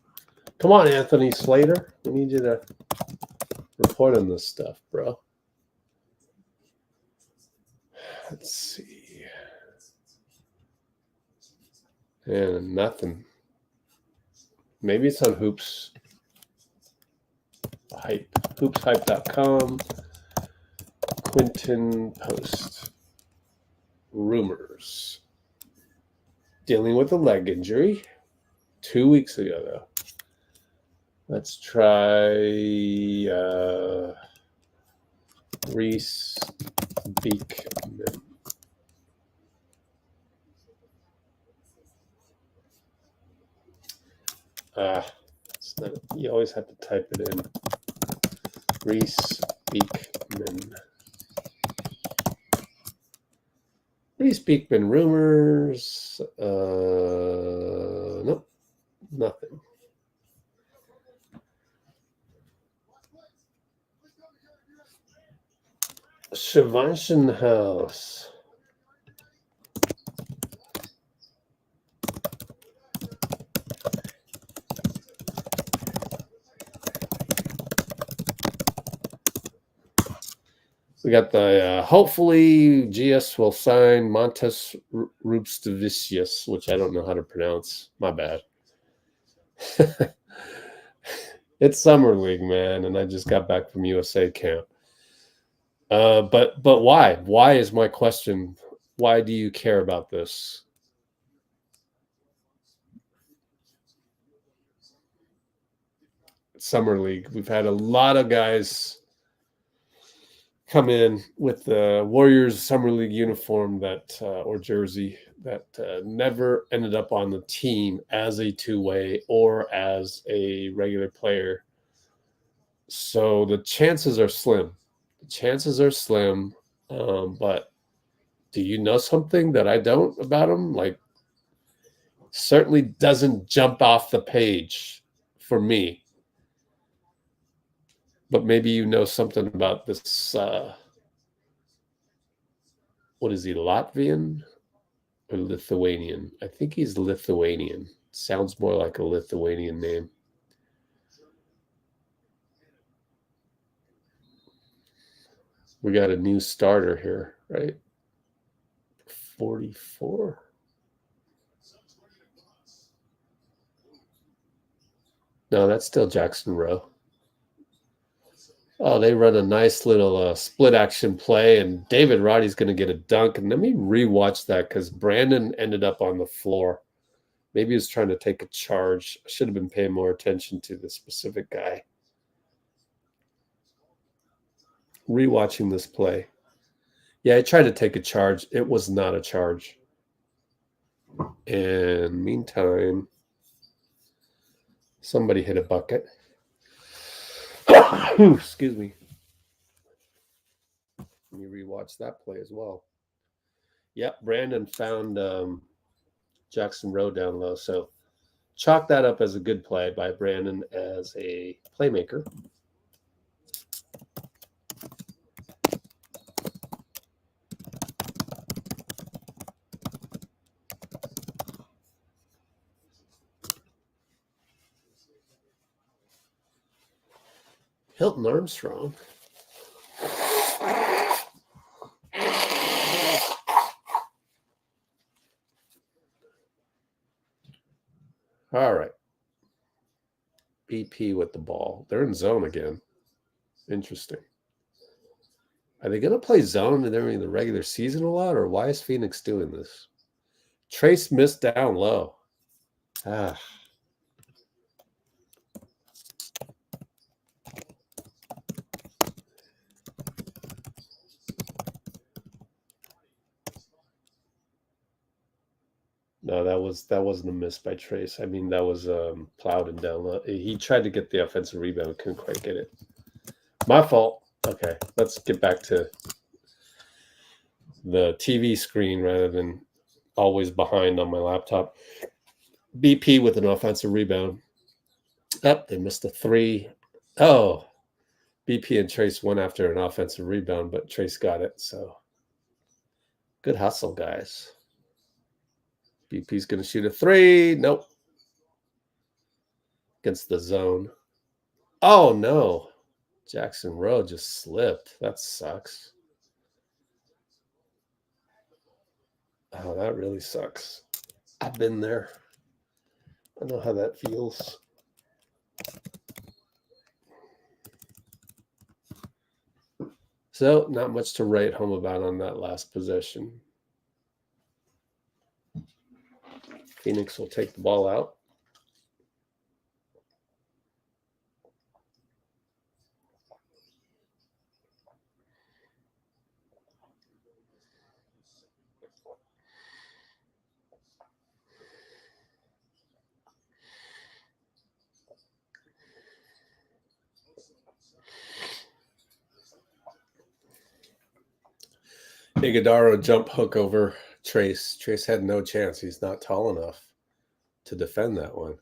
Come on, Anthony Slater. We need you to report on this stuff, bro. Let's see. And nothing. Maybe it's on Hoops Hype. Hoopshype.com. Quinten Post. Rumors. Dealing with a leg injury 2 weeks ago, though. Let's try Reece Beckman. It's not, you always have to type it in. Reece Beckman. Reece Beckman rumors. Nope, nothing. Shivanshan House. We got the hopefully GS will sign Montes Rupstavicius, which I don't know how to pronounce. My bad. It's summer league, man, and I just got back from USA camp. But why? Why is my question? Why do you care about this? Summer league. We've had a lot of guys come in with the Warriors summer league uniform that or jersey that never ended up on the team as a two-way or as a regular player. So the chances are slim. The chances are slim. But do you know something that I don't about him? Like, certainly doesn't jump off the page for me. But maybe you know something about this. What is he, Latvian or Lithuanian? I think he's Lithuanian. Sounds more like a Lithuanian name. We got a new starter here, right? 44. No, that's still Jackson Rowe. Oh, they run a nice little split action play, and David Roddy's going to get a dunk. And let me rewatch that because Brandon ended up on the floor. Maybe he was trying to take a charge. I should have been paying more attention to the specific guy. Rewatching this play. Yeah, I tried to take a charge. It was not a charge. And meantime, somebody hit a bucket. Excuse me. Let me rewatch that play as well. Yep, Brandon found Jackson Rowe down low. So chalk that up as a good play by Brandon as a playmaker. Hilton Armstrong. All right. BP with the ball. They're in zone again. Interesting. Are they going to play zone during the regular season a lot, or why is Phoenix doing this? Trayce missed down low. No, that wasn't a miss by Trayce. I mean, that was Plowden down low. He tried to get the offensive rebound, couldn't quite get it. My fault. Okay, let's get back to the TV screen rather than always behind on my laptop. BP with an offensive rebound. They missed a three. Oh, BP and Trayce went after an offensive rebound, but Trayce got it. So good hustle, guys. BP's going to shoot a three. Nope. Against the zone. Oh, no. Jackson Rowe just slipped. That sucks. Oh, that really sucks. I've been there. I know how that feels. So, not much to write home about on that last possession. Phoenix will take the ball out. Ighodaro jump hook over Trayce. Trayce had no chance. He's not tall enough to defend that one.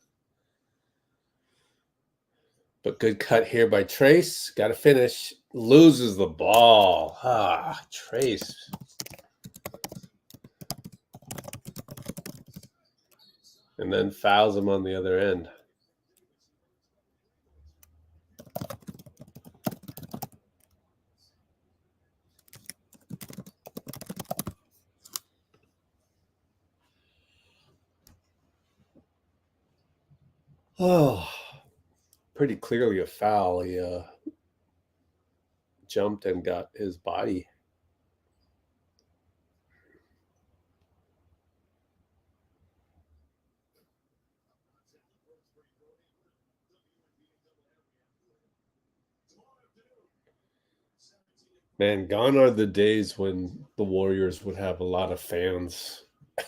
But good cut here by Trayce. Got to finish. Loses the ball. Trayce. And then fouls him on the other end. Oh, pretty clearly a foul. He jumped and got his body. Man, gone are the days when the Warriors would have a lot of fans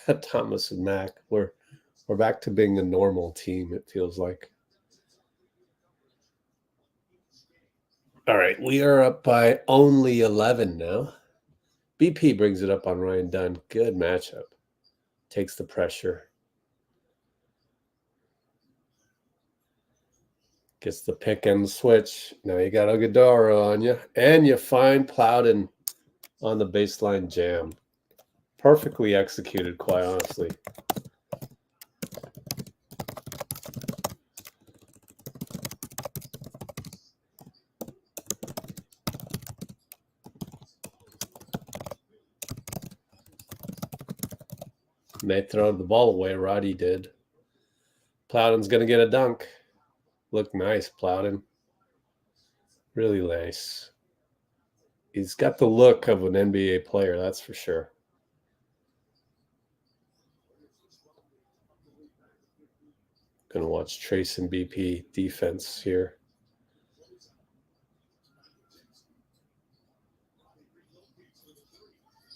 at Thomas and Mack. We're back to being a normal team, it feels like. All right, we are up by only 11 now. BP brings it up on Ryan Dunn. Good matchup. Takes the pressure. Gets the pick and the switch. Now you got Ighodaro on you. And you find Plowden on the baseline jam. Perfectly executed, quite honestly. And they throw the ball away. Roddy did. Plowden's going to get a dunk. Look nice, Plowden. Really nice. He's got the look of an NBA player, that's for sure. Going to watch Trayce and BP defense here.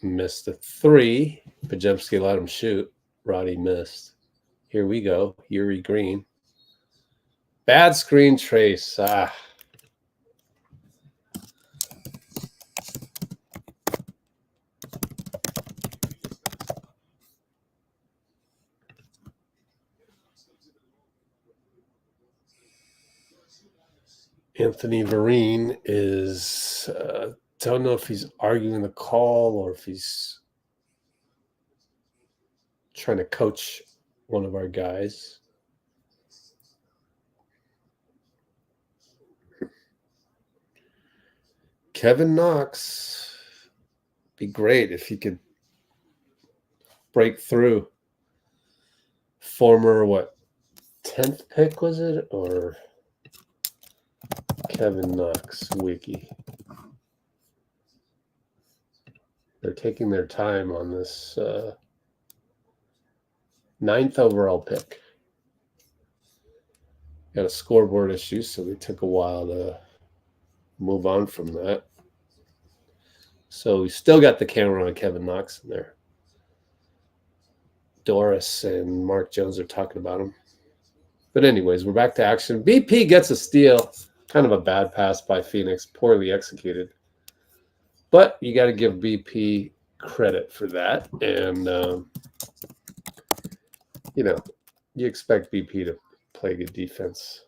Missed a three. Podziemski let him shoot. Roddy missed. Here we go. Yuri Green. Bad screen, Trayce. Anthony Vereen is, don't know if he's arguing the call or if he's trying to coach one of our guys. Kevin Knox. Be great if he could break through. Former, 10th pick was it? Or Kevin Knox wiki. They're taking their time on this 9th overall pick. Got a scoreboard issue, so they took a while to move on from that. So we still got the camera on Kevin Knox in there. Doris and Mark Jones are talking about him. But anyways, we're back to action. BP gets a steal. Kind of a bad pass by Phoenix. Poorly executed. But you got to give BP credit for that. And, you expect BP to play good defense.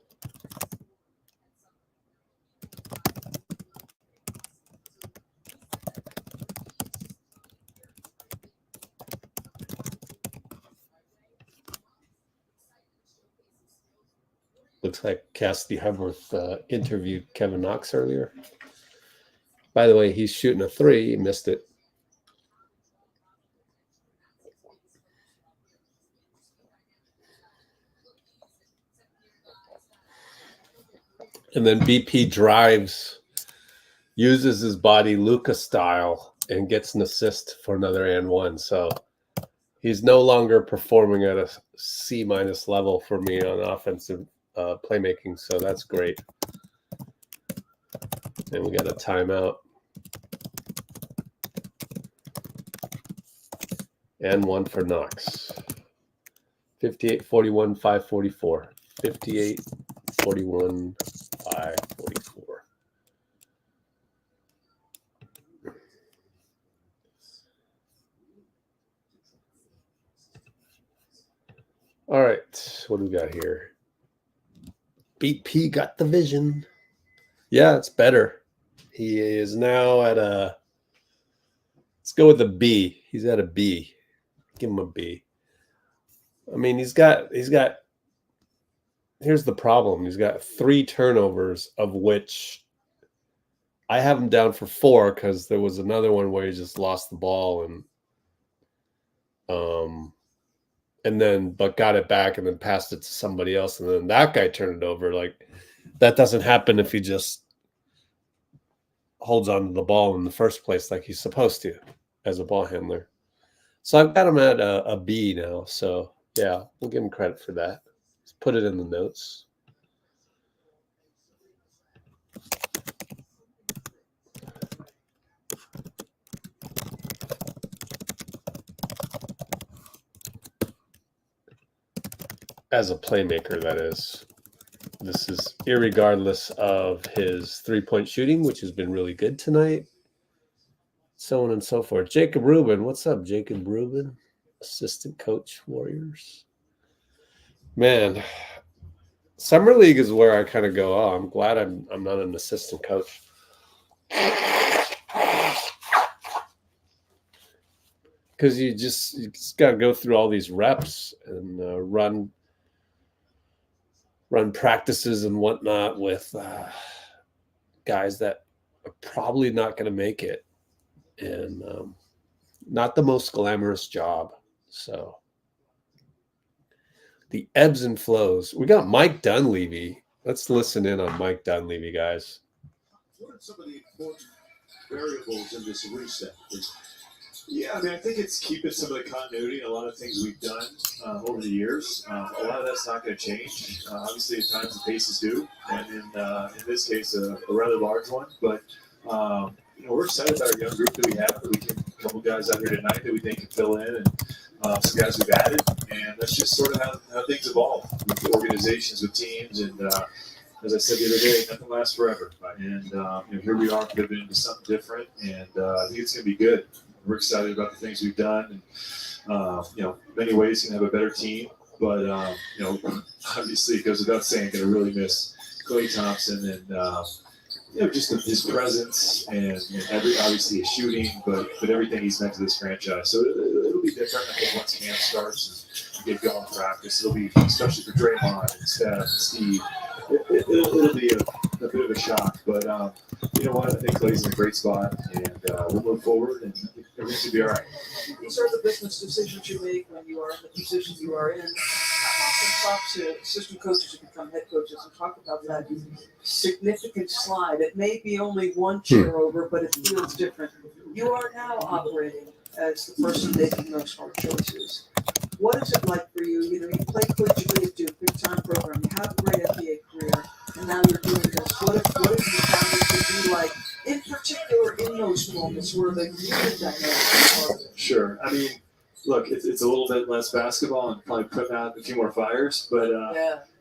Looks like Cassidy Hubbarth interviewed Kevin Knox earlier. By the way, he's shooting a three. He missed it. And then BP drives, uses his body Luka style, and gets an assist for another and one. So he's no longer performing at a C- level for me on offensive playmaking. So that's great. And we got a timeout. And one for Knox. 58-41, 5:44. 58-41, 5:44. All right, what do we got here? BP got the vision. Yeah, it's better. He is now at a, let's go with a B. He's at a B. Give him a B. I mean, he's got, here's the problem. He's got 3 turnovers, of which I have him down for 4 because there was another one where he just lost the ball but got it back and then passed it to somebody else, and then that guy turned it over. Like, that doesn't happen if he just holds on to the ball in the first place like he's supposed to as a ball handler. So I've got him at a B now. So yeah, we'll give him credit for that. Let's put it in the notes. As a playmaker, that is. This is irregardless of his three-point shooting, which has been really good tonight. So on and so forth. Jacob Rubin. What's up, Jacob Rubin? Assistant coach, Warriors. Man, Summer League is where I kind of go, oh, I'm glad I'm not an assistant coach. Because you just got to go through all these reps and run practices and whatnot with guys that are probably not going to make it. And not the most glamorous job. So the ebbs and flows. We got Mike Dunleavy. Let's listen in on Mike Dunleavy, guys. What are some of the important variables in this reset? Yeah, I mean, I think it's keeping some of the continuity in a lot of things we've done over the years. A lot of that's not going to change. Obviously, at times the paces do, and in this case, a rather large one. But we're excited about our young group that we have. That we can a couple guys out here tonight that we think can fill in, and some guys we've added. And that's just sort of how things evolve with organizations, with teams, and as I said the other day, nothing lasts forever. And here we are pivoting into something different, and I think it's going to be good. We're excited about the things we've done, and in many ways can have a better team. But obviously, it goes without saying, going to really miss Klay Thompson and just his presence and obviously his shooting, but everything he's meant to this franchise. So it'll be different. I think once camp starts and we get going practice, it'll be, especially for Draymond and Steph and Steve, it'll be a bit of a shock. But you know what? I think Klay's in a great spot, and we'll move forward, and I think everything should be all right. These are the business decisions you make when you are in the position you are in. I often talk to assistant coaches who become head coaches and talk about that significant slide. It may be only one chair over, but it feels different. You are now operating as the person making those hard choices. What is it like for you? You played collegiately at Duke, big time program. You have a great NBA career, and now you're doing this. What have you found it to be like, in particular, in those moments where the human dynamics are? Sure. I mean, look, it's a little bit less basketball and probably putting out a few more fires, but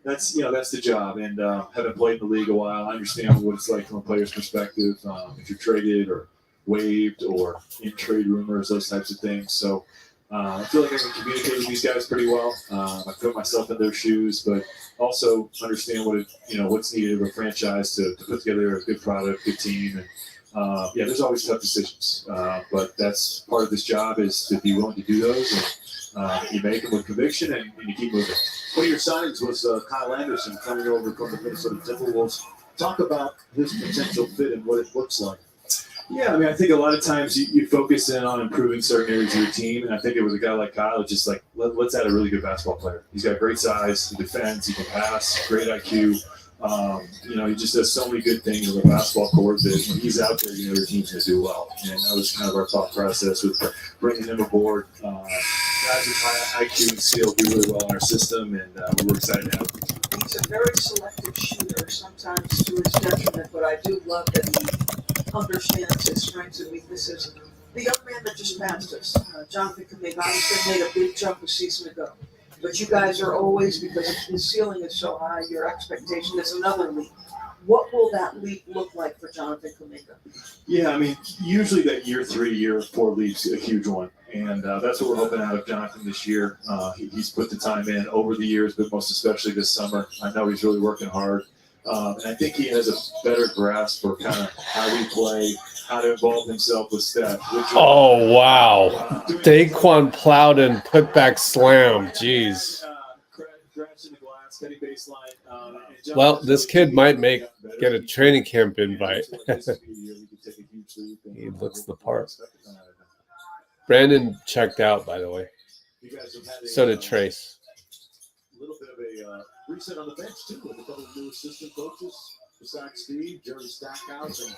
that's the job. And having played in the league a while, I understand what it's like from a player's perspective. If you're traded or waived or in trade rumors, those types of things. So I feel like I can communicate with these guys pretty well. I put myself in their shoes, but also understand what's needed of a franchise to put together a good product, good team, and there's always tough decisions, but that's part of this job is to be willing to do those, and you make them with conviction, and you keep moving. One of your signings was Kyle Anderson coming over from the Minnesota Timberwolves. Talk about his potential fit and what it looks like. Yeah, I mean, I think a lot of times you focus in on improving certain areas of your team, and I think it was a guy like Kyle, just like, let's add a really good basketball player. He's got great size, he defends, he can pass, great IQ. He just does so many good things on the basketball court that when he's out there, your team's going to do well. And that was kind of our thought process with bringing him aboard. Guys with high IQ and skill do really well in our system, and we were excited to have him. He's a very selective shooter, sometimes to his detriment, but I do love that he understands his strengths and weaknesses. The young man that just passed us, Jonathan Kuminga, obviously made a big jump a season ago. But you guys are always, because his ceiling is so high, your expectation is another leap. What will that leap look like for Jonathan Kuminga? Yeah, I mean, usually that year 3, year 4 leap's a huge one. And that's what we're hoping out of Jonathan this year. He's put the time in over the years, but most especially this summer. I know he's really working hard. And I think he has a better grasp for kind of how we play, how to involve himself with Steph. Oh, wow. Daeqwon Plowden putback slam. Jeez. Well, this kid might get a training camp invite. He looks the part. Brandon checked out, by the way. You guys have had a, So did Trayce. little bit of a reset on the bench, too, with a couple of new assistant coaches besides Steve, Jerry Stackhouse, and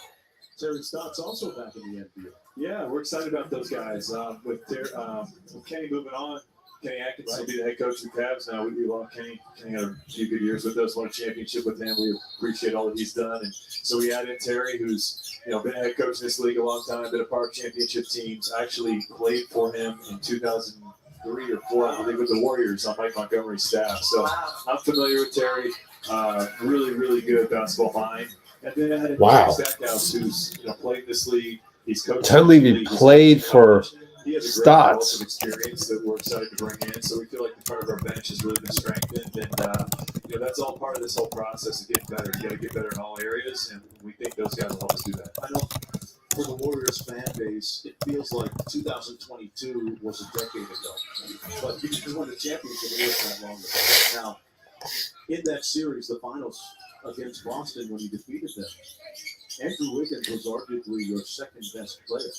Terry Stott's also back in the NBL. Yeah, we're excited about those guys. With Kenny moving on, Kenny Atkinson will be the head coach of the Cavs now. We love Kenny. Kenny had a few good years with us, won a championship with him. We appreciate all that he's done. And so we add in Terry, who's been a head coach in this league a long time, been a part of championship teams. I actually played for him in 2003 or 4, I believe, with the Warriors on Mike Montgomery's staff. So I'm familiar with Terry. Really, really good basketball mind. And then I had Jerry Stackhouse, who's played in this league. He's coached. Tell me he played for he has a great Stotts. wealth of experience that we're excited to bring in. So we feel like the part of our bench has really been strengthened, and that's all part of this whole process of getting better. You got to get better in all areas, and we think those guys will help us do that. I know for the Warriors fan base, it feels like 2022 was a decade ago, but you just won the championship, it wasn't that long ago. Now, in that series, the finals against Boston, when you defeated them, Andrew Wiggins was arguably your second best player.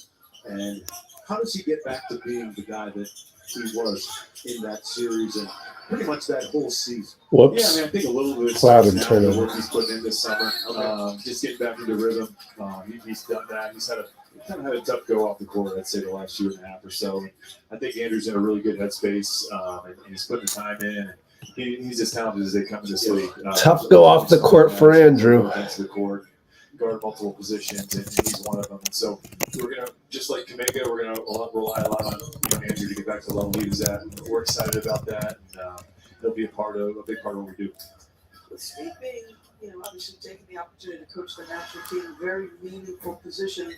And how does he get back to being the guy that he was in that series and pretty much that whole season? Whoops. Yeah, I mean, I think a little bit of Plowden now, the tournament. work he's putting in this summer, just getting back into rhythm. He's done that. He's kind of had a tough go off the court, I'd say, the last year and a half or so. And I think Andrew's in a really good headspace, and he's putting the time in. He's as talented as they come in this league. Tough go off the court for Andrew. Into the court, guard multiple positions, and he's one of them. And so we're gonna, just like Kuminga, we're gonna rely a lot on Andrew to get back to the level he was at. We're excited about that, and he'll be a big part of what we do. With Steve being, obviously taking the opportunity to coach the national team, very meaningful position.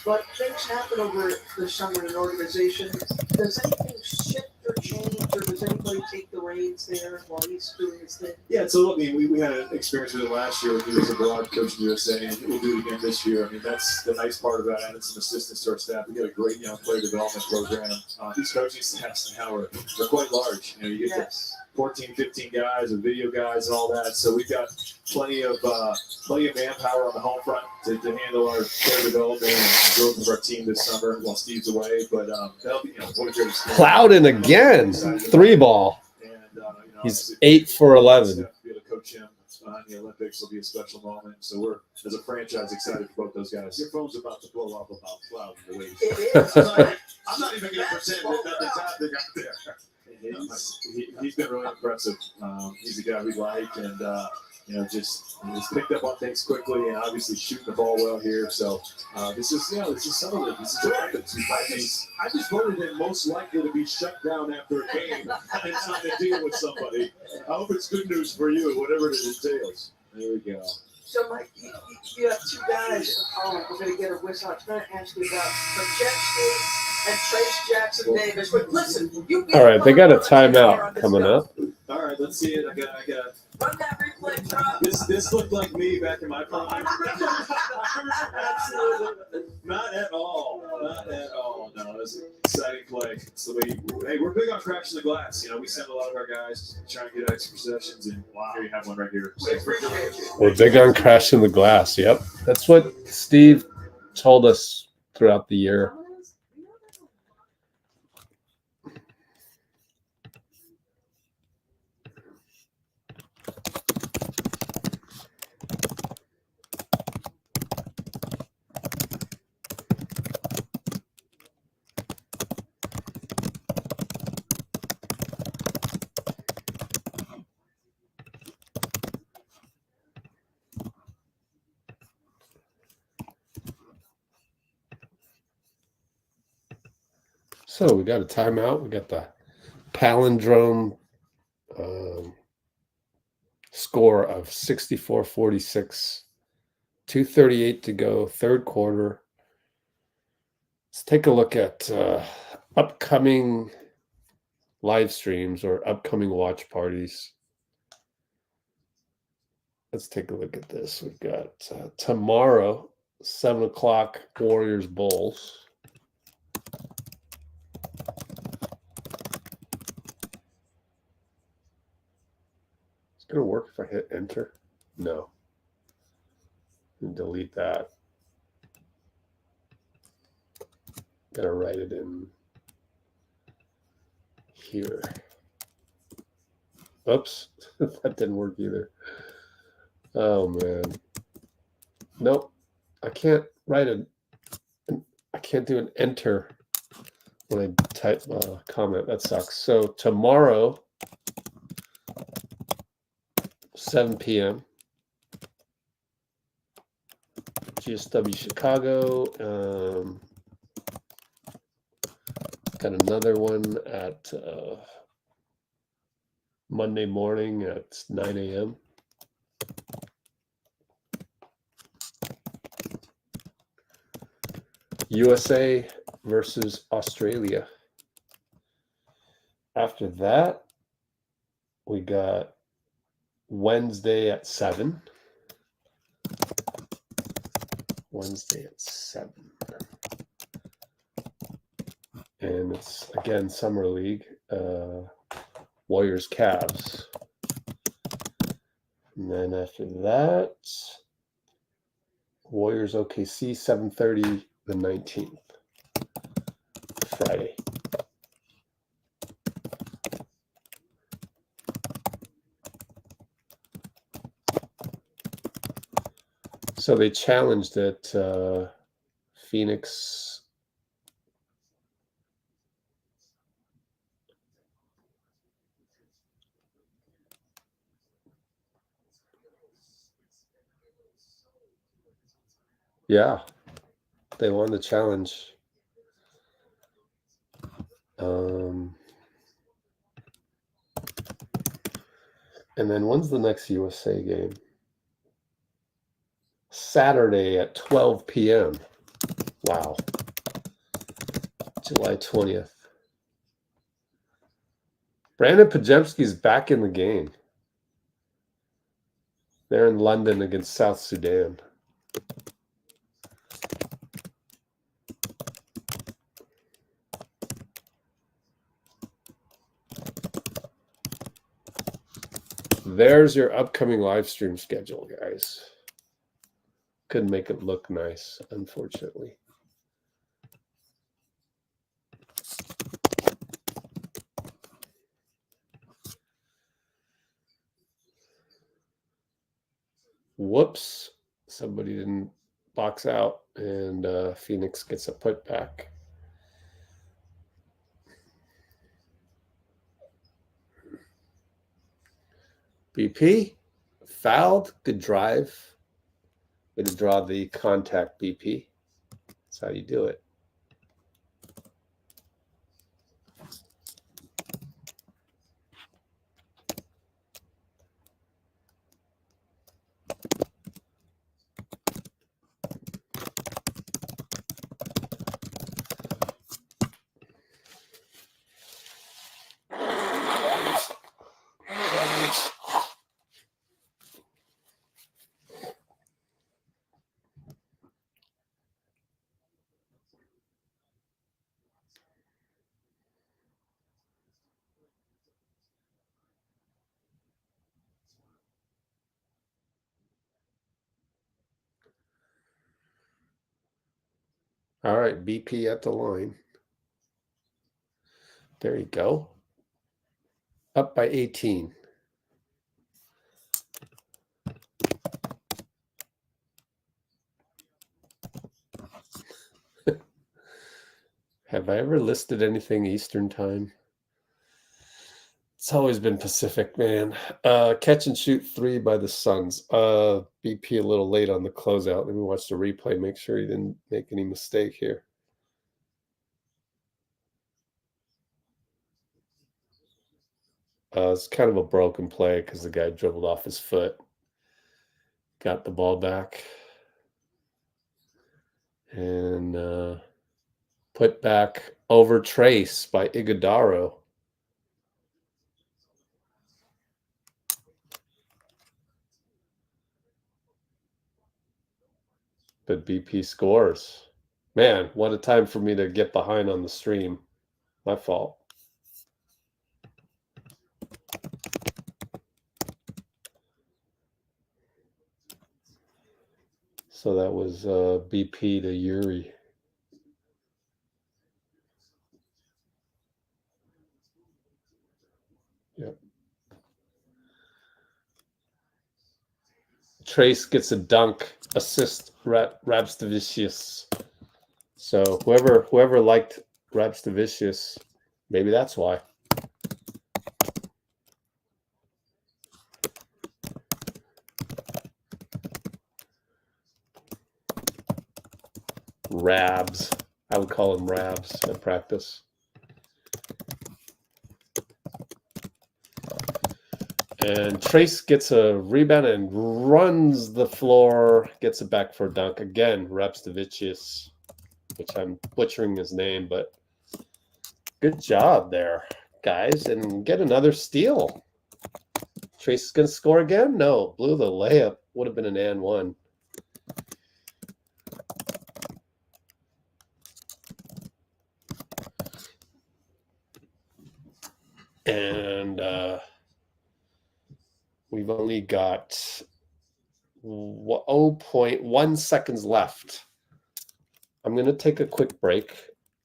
But things happen over the summer in an organization. Does anything shift or change, or does anybody take the reins there while he's doing his thing? Yeah, so we had an experience with it last year when he was abroad coaching USA, and we'll do it again this year. I mean, that's the nice part about adding some assistants to our staff. We got a great player development program. These coaching staffs now are quite large. You get to 14, 15 guys, and video guys, and all that. So we've got plenty of manpower on the home front to handle our player development and growth of our team this summer while Steve's away. But that'll be what a great experience. Plowden again, 3 ball. And He's 8 for 11. To be able to coach him behind the Olympics will be a special moment. So we're, as a franchise, excited for both those guys. Your phone's about to blow up about Plowden the way It is. I'm not even going to pretend that nothing's happening out there. He's been really impressive. He's a guy we like, and he's picked up on things quickly, and obviously shooting the ball well here. So this is some of it. This is what happens. I just voted him most likely to be shut down after a game and sign a deal with somebody. I hope it's good news for you, whatever it entails. There we go. So, Mike, you have 2 guys. We're going to get a whistle. I was going to ask you about Podziemski and Trayce Jackson Davis. But listen, All right, they got a timeout coming up. All right, let's see it. I got. Run that replay, drop. This looked like me back in my prime. Not at all. No, it was an exciting play. So we're big on crashing the glass. We send a lot of our guys to try and get extra possessions, and here you have one right here. So, We're big on crashing the glass. Yep. That's what Steve told us throughout the year. So we got a timeout. We got the palindrome score of 64-46, 2:38 to go, third quarter. Let's take a look at upcoming live streams or upcoming watch parties. Let's take a look at this. We've got tomorrow, 7 o'clock, Warriors Bulls. It's going to work if I hit enter. No. And delete that. Got to write it in here. Oops, that didn't work either. Oh man. Nope. I can't write I can't do an enter when I type a comment. That sucks. So tomorrow, 7 p.m. GSW Chicago. Got another one at Monday morning at 9 a.m. USA versus Australia. After that, we got Wednesday at 7. Wednesday at 7. And it's, again, Summer League. Warriors Cavs. And then after that, Warriors OKC, 7:30, the 19th. Friday. So they challenged it. Phoenix. Yeah, they won the challenge. And then when's the next USA game? Saturday at 12 p.m. Wow. July 20th. Brandon Podziemski's back in the game. They're in London against South Sudan. There's your upcoming live stream schedule, guys. Couldn't make it look nice, unfortunately. Whoops. Somebody didn't box out, and Phoenix gets a putback. BP fouled. Good drive. Way to draw the contact, BP. That's how you do it. All right, BP at the line. There you go. Up by 18. Have I ever listed anything Eastern time? It's always been Pacific, man. Catch and shoot 3 by the Suns. BP a little late on the closeout. Let me watch the replay, make sure he didn't make any mistake here. It's kind of a broken play because the guy dribbled off his foot. Got the ball back. And put back over Trayce by Ighodaro. But BP scores. Man, what a time for me to get behind on the stream. My fault. So that was BP to Yuri. Yep. Trayce gets a dunk, assist Rabstavicius. So whoever liked Rabstavicius, maybe that's why. Rabs. I would call him Rabs at practice. And Trayce gets a rebound and runs the floor, gets it back for a dunk. Again, Rabstavicius, which I'm butchering his name, but good job there, guys. And get another steal. Trayce is going to score again? No, blew the layup. Would have been an and one. And we've only got 0.1 seconds left. I'm going to take a quick break.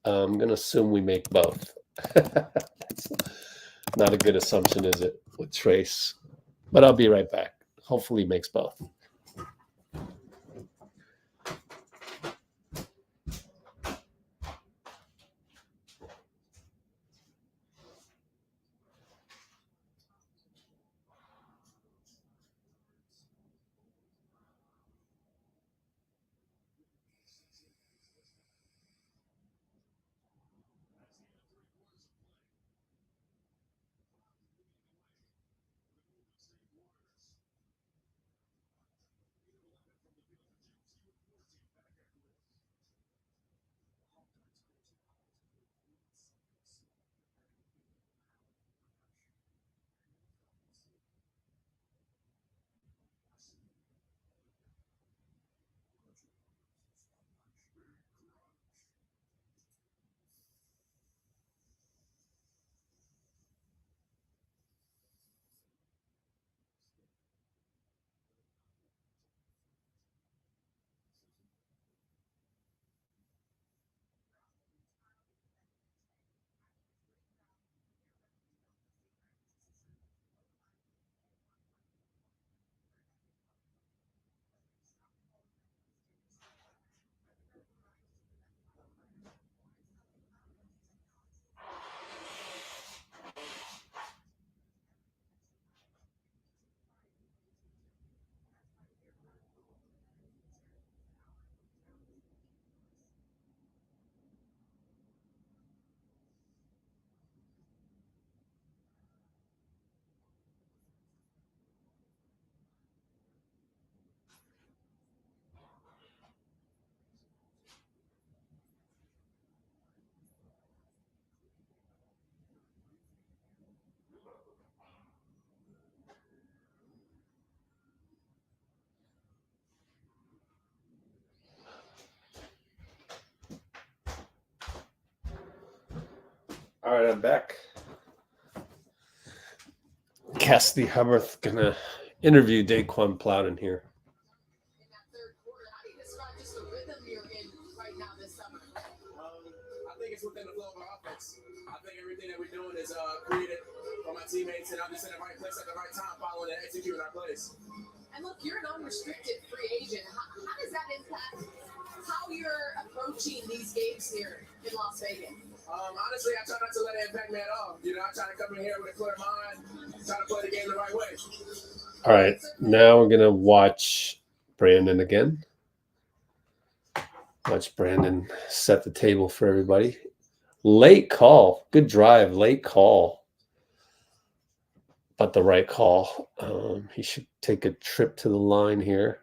I'm going to assume we make both. That's not a good assumption, is it, with Trayce? But I'll be right back. Hopefully he makes both. All right, I'm back. Cassidy Hubbarth gonna interview Daeqwon Plowden here. In that third quarter, how do you describe just the rhythm you're in right now this summer? I think it's within the flow of our offense. I think everything that we're doing is created for my teammates, and I'm just in the right place at the right time, following and executing our plays. And look, you're an unrestricted free agent. How does that impact how you're approaching these games here in Las Vegas? Honestly, I try not to let it impact me at all. You know, I try to come in here with a clear mind, try to play the game the right way. All right, now we're gonna watch Brandon again. Watch Brandon set the table for everybody. Late call, good drive, late call, but the right call. He should take a trip to the line here.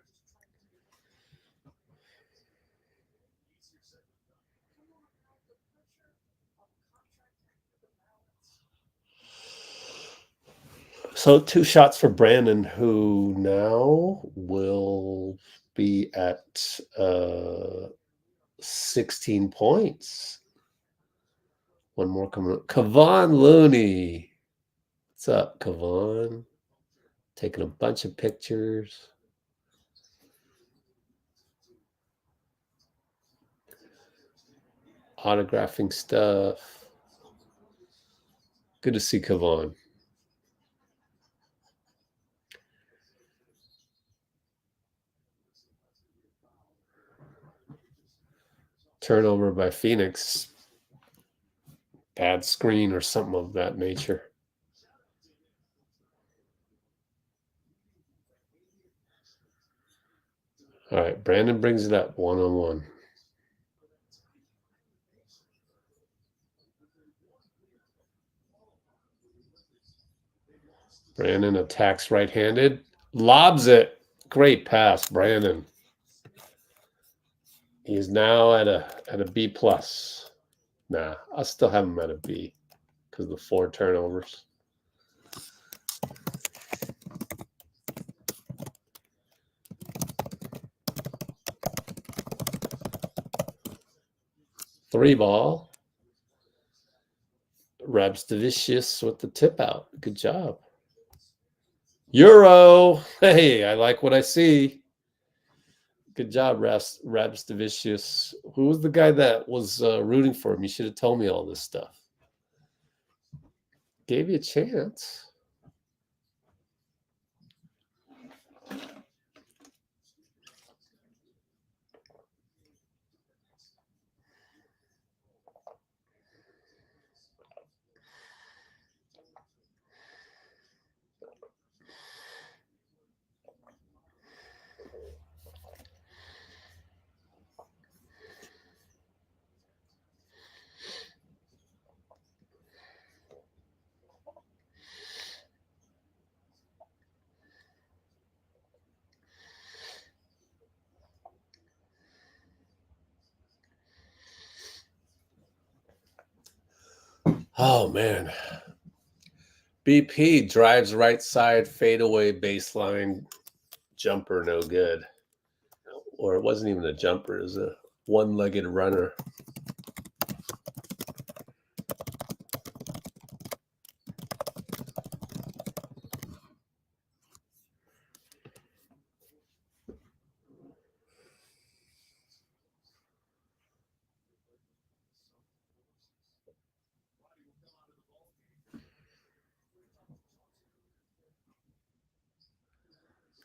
So 2 shots for Brandon, who now will be at 16 points. One more coming up. Kevon Looney. What's up, Kevon? Taking a bunch of pictures. Autographing stuff. Good to see Kevon. turnover by Phoenix. Bad screen or something of that nature. All right, Brandon brings it up one-on-one. Brandon attacks right-handed, lobs it. Great pass, Brandon. He's now at a B plus. Nah, I'll still have him at a B because of the 4 turnovers. Three ball. Rabstavicius with the tip out. Good job. Euro. Hey, I like what I see. Good job, Rabstavicius. Who was the guy that was rooting for him? You should have told me all this stuff. Gave you a chance. Oh, man. BP drives right side, fadeaway baseline, jumper, no good. Or it wasn't even a jumper. It was a one-legged runner.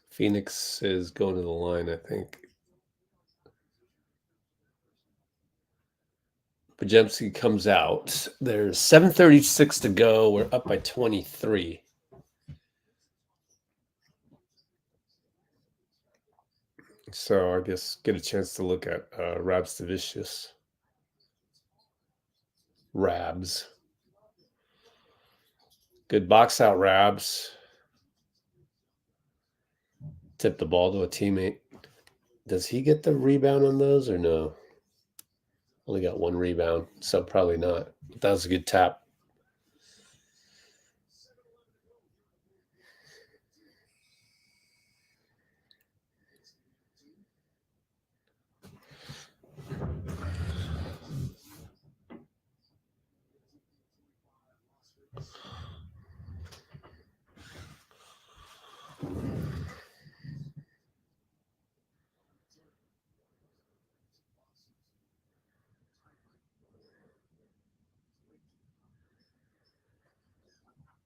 Phoenix is going to the line, I think. Podziemski comes out. There's 7:36 to go. We're up by 23. So I guess get a chance to look at Rabstavicius. Rabs. Good box out, Rabs. Tip the ball to a teammate. Does he get the rebound on those or no? Only got 1 rebound, so probably not. That was a good tap.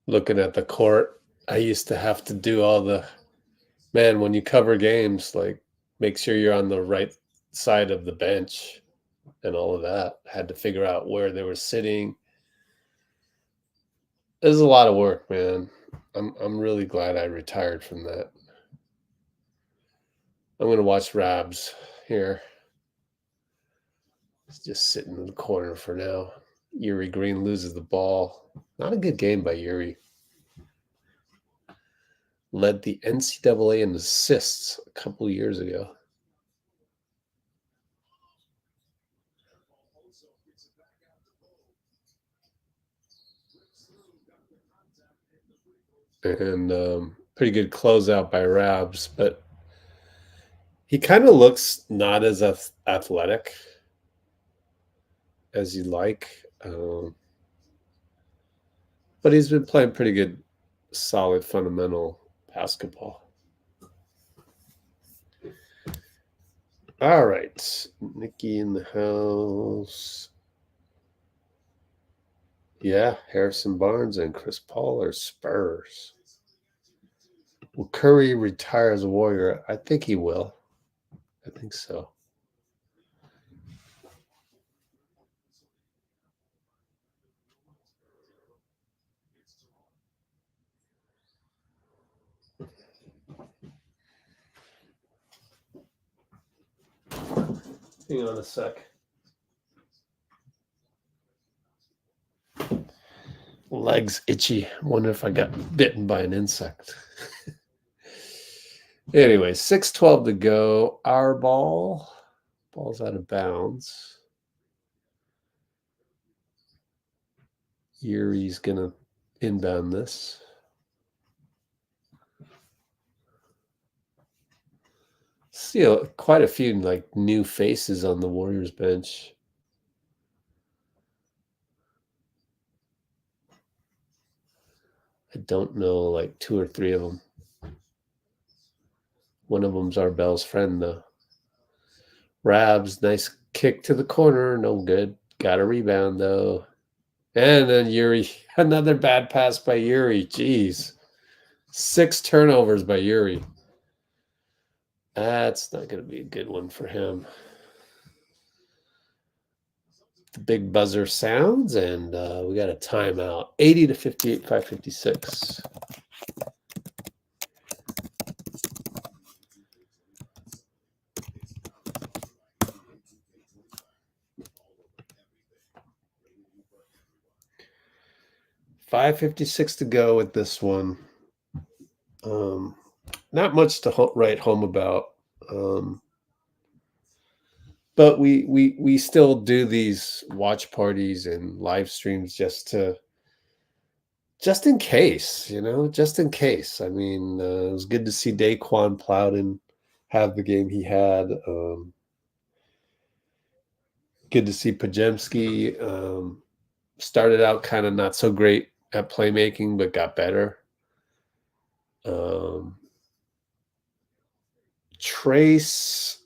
Looking at the court, I used to have to do all the, man, when you cover games, like make sure you're on the right side of the bench and all of that. Had to figure out where they were sitting. It was a lot of work, man. I'm really glad I retired from that. I'm going to watch Rabs here. He's just sitting in the corner for now. Yuri Green loses the ball. Not a good game by Yuri. Led the NCAA in assists a couple years ago. And pretty good closeout by Rabs, but he kind of looks not as athletic as you'd like. But he's been playing pretty good, solid, fundamental basketball. All right. Nikki in the house. Yeah, Harrison Barnes and Chris Paul are Spurs. Will Curry retire as a Warrior? I think he will. I think so. Hang on a sec. Legs itchy. Wonder if I got bitten by an insect. Anyway, 6:12 to go. Our ball. Ball's out of bounds. Yuri's going to inbound this. See quite a few like new faces on the Warriors bench. I don't know like 2 or 3 of them. One of them's our Bell's friend though. Rabs, nice kick to the corner, no good. Got a rebound though. And then Yuri, another bad pass by Yuri. Jeez. 6 turnovers by Yuri. That's not going to be a good one for him. The big buzzer sounds, and we got a timeout. 80 to 58, 5:56. $5:56 to go with this one. Not much to write home about. But we still do these watch parties and live streams just in case, just in case. I mean, it was good to see Daeqwon Plowden have the game he had. Good to see Podziemski. Started out kind of not so great at playmaking, but got better. Trayce,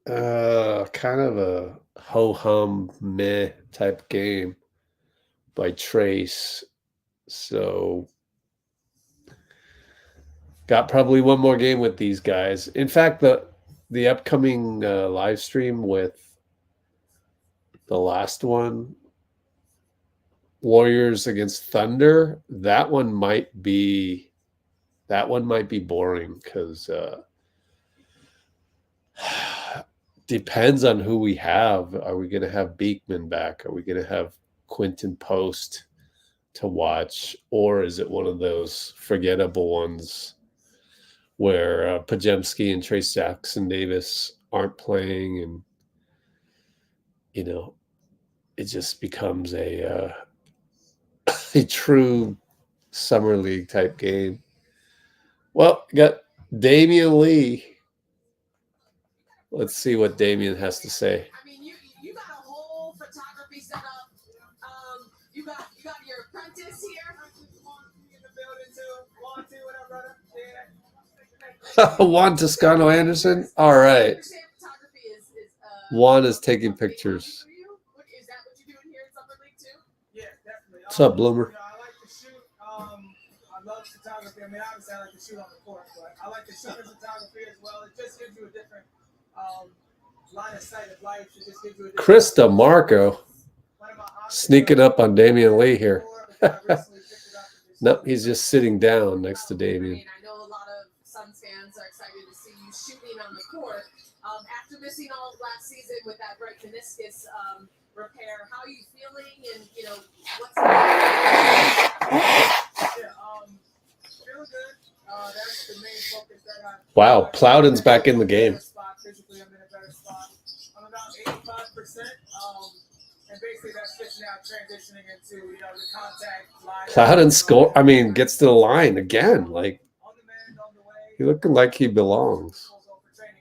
kind of a ho-hum meh type game by Trayce. So got probably one more game with these guys. In fact, the upcoming live stream with the last one, Warriors against Thunder, that one might be boring because depends on who we have. Are we going to have Beckman back? Are we going to have Quinten Post to watch? Or is it one of those forgettable ones where Podziemski and Trayce Jackson Davis aren't playing and, it just becomes a true summer league type game. Well, got Damian Lee. Let's see what Damian has to say. I mean, you got a whole photography set up. You got your apprentice here. In the building too. Whatever, brother. Juan Toscano Anderson. All right. Juan is taking pictures. Is that what you're doing here in Summer League too? Yeah, definitely. What's up, Bloomer? I like to shoot. I love photography. I mean, obviously, I like to shoot on the court, but I like to shoot in photography as well. It just gives you a different line of sight of life. It just gives you a different. Chris DeMarco sneaking up on Damian Lee here. Nope, he's just sitting down next to Damian. I know a lot of Suns fans are excited to see you shooting on the court. After missing all of last season with that right meniscus repair, how are you feeling? And what's feeling good. That's the main focus that I. Wow, Plowden's back in the game. Physically, I'm in a better spot. I'm about 85%. And basically, that's just now transitioning into the contact line. Plowden gets to the line again. Like On the mend, on the way. he's looking like he belongs. It's going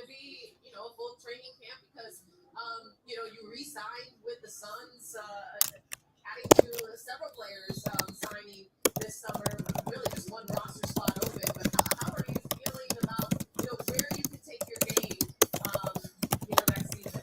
to be, a full training camp because, you re-signed with the Suns, adding to several players signing this summer. Really just one roster spot open. But how are you feeling about, where you can take your game, next season?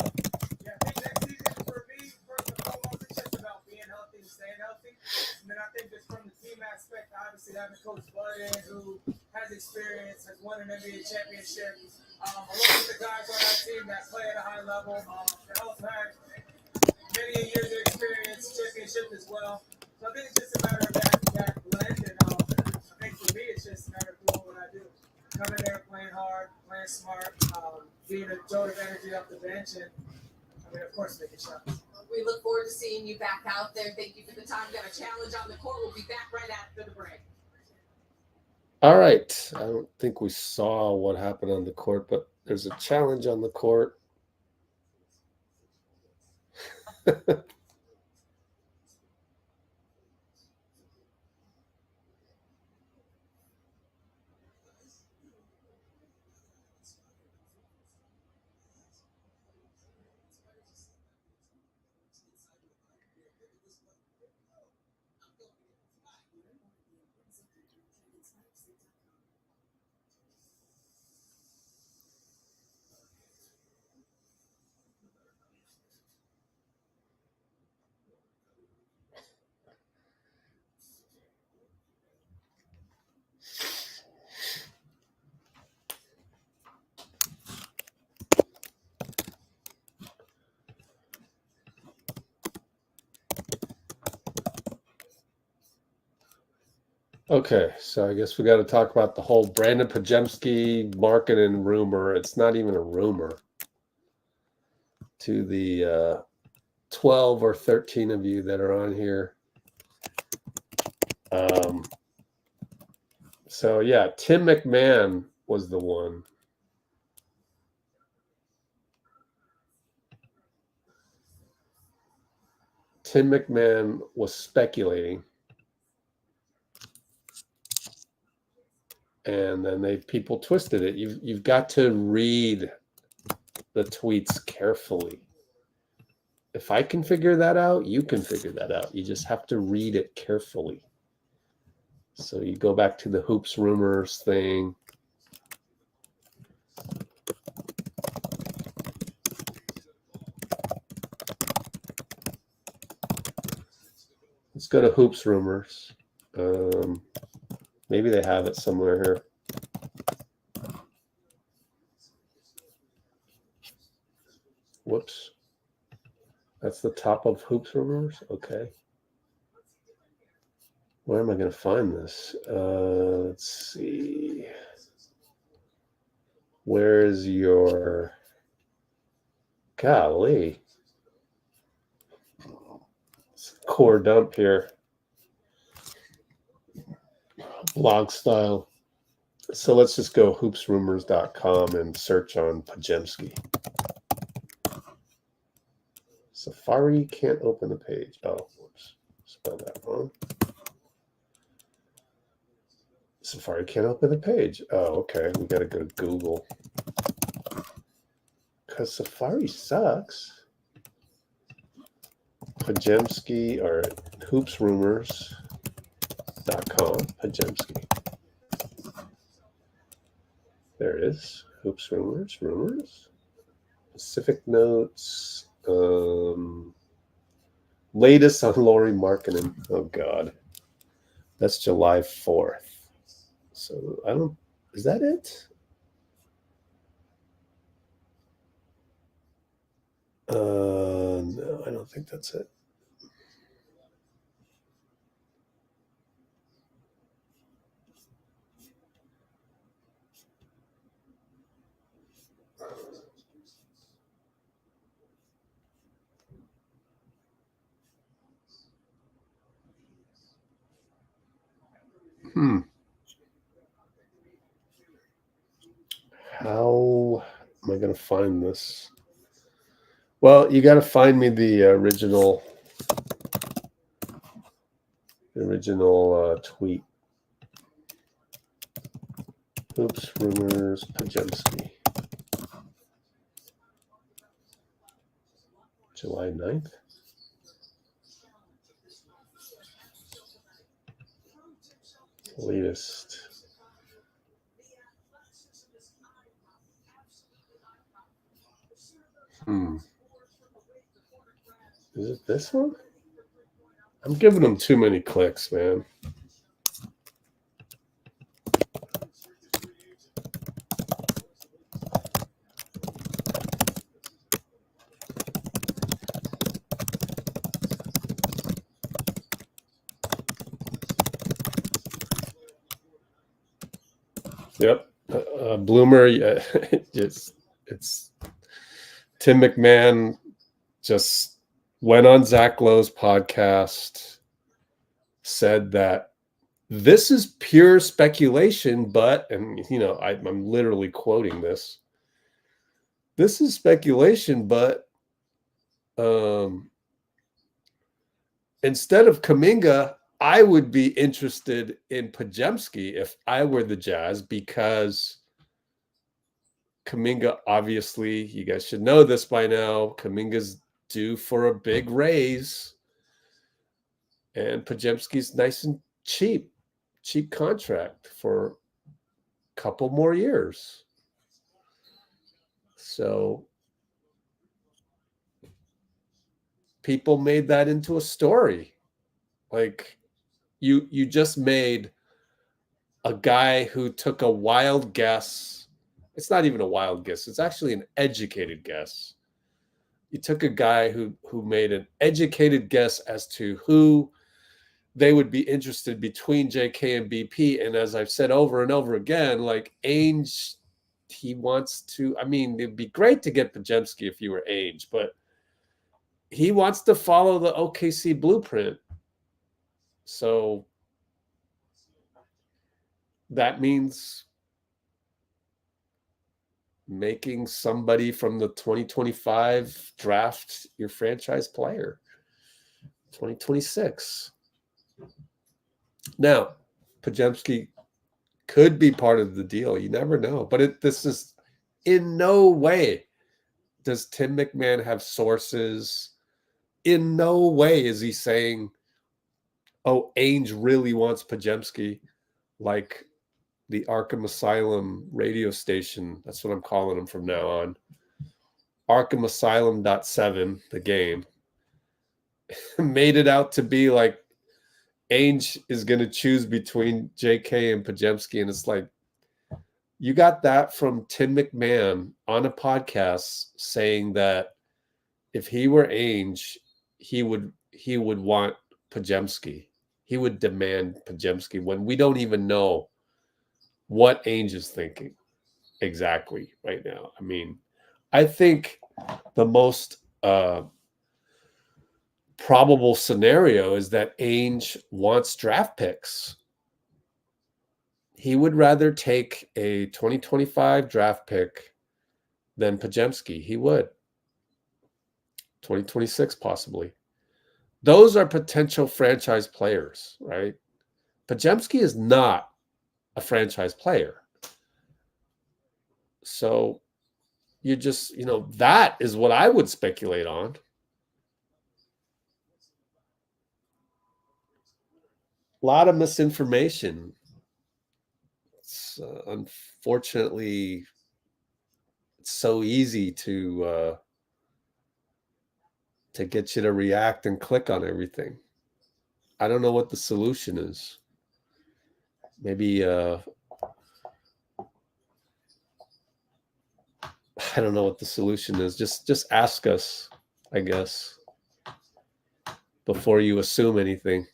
Yeah, I think next season for me, first and foremost, it's just about being healthy and staying healthy. And then I think just from the team aspect, obviously having Coach Plowden, who has experience, has won an NBA championship, along with the guys on our team that play at a high level, that also have many years of experience, championship as well. So I think it's just a matter of that blend, and I think for me, it's just a matter of doing what I do. Coming there, playing hard, playing smart, being a jolt of energy off the bench, and I mean, of course, making shots. We look forward to seeing you back out there. Thank you for the time. Got a challenge on the court. We'll be back right after the break. All right. I don't think we saw what happened on the court, but there's a challenge on the court. Okay, so I guess we got to talk about the whole Brandon Podziemski marketing rumor. It's not even a rumor. To the 12 or 13 of you that are on here. So yeah, Tim McMahon was the one. Tim McMahon was speculating. And then people twisted it. You've got to read the tweets carefully. If I can figure that out, you can figure that out. You just have to read it carefully. So you go back to the hoops rumors thing. Let's go to hoops rumors. Maybe they have it somewhere here. Whoops. That's the top of hoops rumors? Okay. Where am I going to find this? Let's see. Where's your... Golly. It's a core dump here. Blog style. So let's just go hoopsrumors.com and search on Podziemski. Safari can't open the page. Oh, whoops. Spelled that wrong. Safari can't open the page. Oh, okay. We got to go to Google. Because Safari sucks. Podziemski or hoopsrumors.com. Podziemski. There it is. Hoops rumors. Pacific Notes. Latest on Lori Markkinen. Oh God. That's July 4th. So I don't, is that it? No, I don't think that's it. How am I going to find this? Well, you got to find me the original tweet. Oops, rumors, Podziemski. July 9th. Latest. Is it this one? I'm giving them too many clicks, man. Yep. Bloomer, just It's Tim McMahon just went on Zach Lowe's podcast, said that this is pure speculation, but, and you know, I'm literally quoting this. This is speculation, but instead of Kuminga, I would be interested in Podziemski if I were the Jazz, because Kuminga, obviously, you guys should know this by now, Kuminga's due for a big raise, and Podziemski's nice and cheap contract for a couple more years. So people made that into a story. Like, you just made a guy who took a wild guess. It's not even a wild guess. It's actually an educated guess. You took a guy who made an educated guess as to who they would be interested between JK and BP. And as I've said over and over again, like Ainge, he wants to, I mean, it'd be great to get Podziemski if you were Ainge, but he wants to follow the OKC blueprint. So that means making somebody from the 2025 draft your franchise player. 2026. Now, Podziemski could be part of the deal. You never know. But this is in no way does Tim McMahon have sources. In no way is he saying, oh, Ainge really wants Podziemski, like the Arkham Asylum radio station. That's what I'm calling them from now on. Arkham Asylum.7, the game, made it out to be like Ainge is going to choose between JK and Podziemski. And it's like, you got that from Tim McMahon on a podcast saying that if he were Ainge, he would want Podziemski. He would demand Podziemski when we don't even know what Ainge is thinking exactly right now. I mean, I think the most probable scenario is that Ainge wants draft picks. He would rather take a 2025 draft pick than Podziemski. He would. 2026 possibly. Those are potential franchise players, right? Podziemski is not a franchise player. So you just, that is what I would speculate on. A lot of misinformation. It's unfortunately, it's so easy to get you to react and click on everything. I don't know what the solution is. Maybe I don't know what the solution is. Just ask us, I guess, before you assume anything.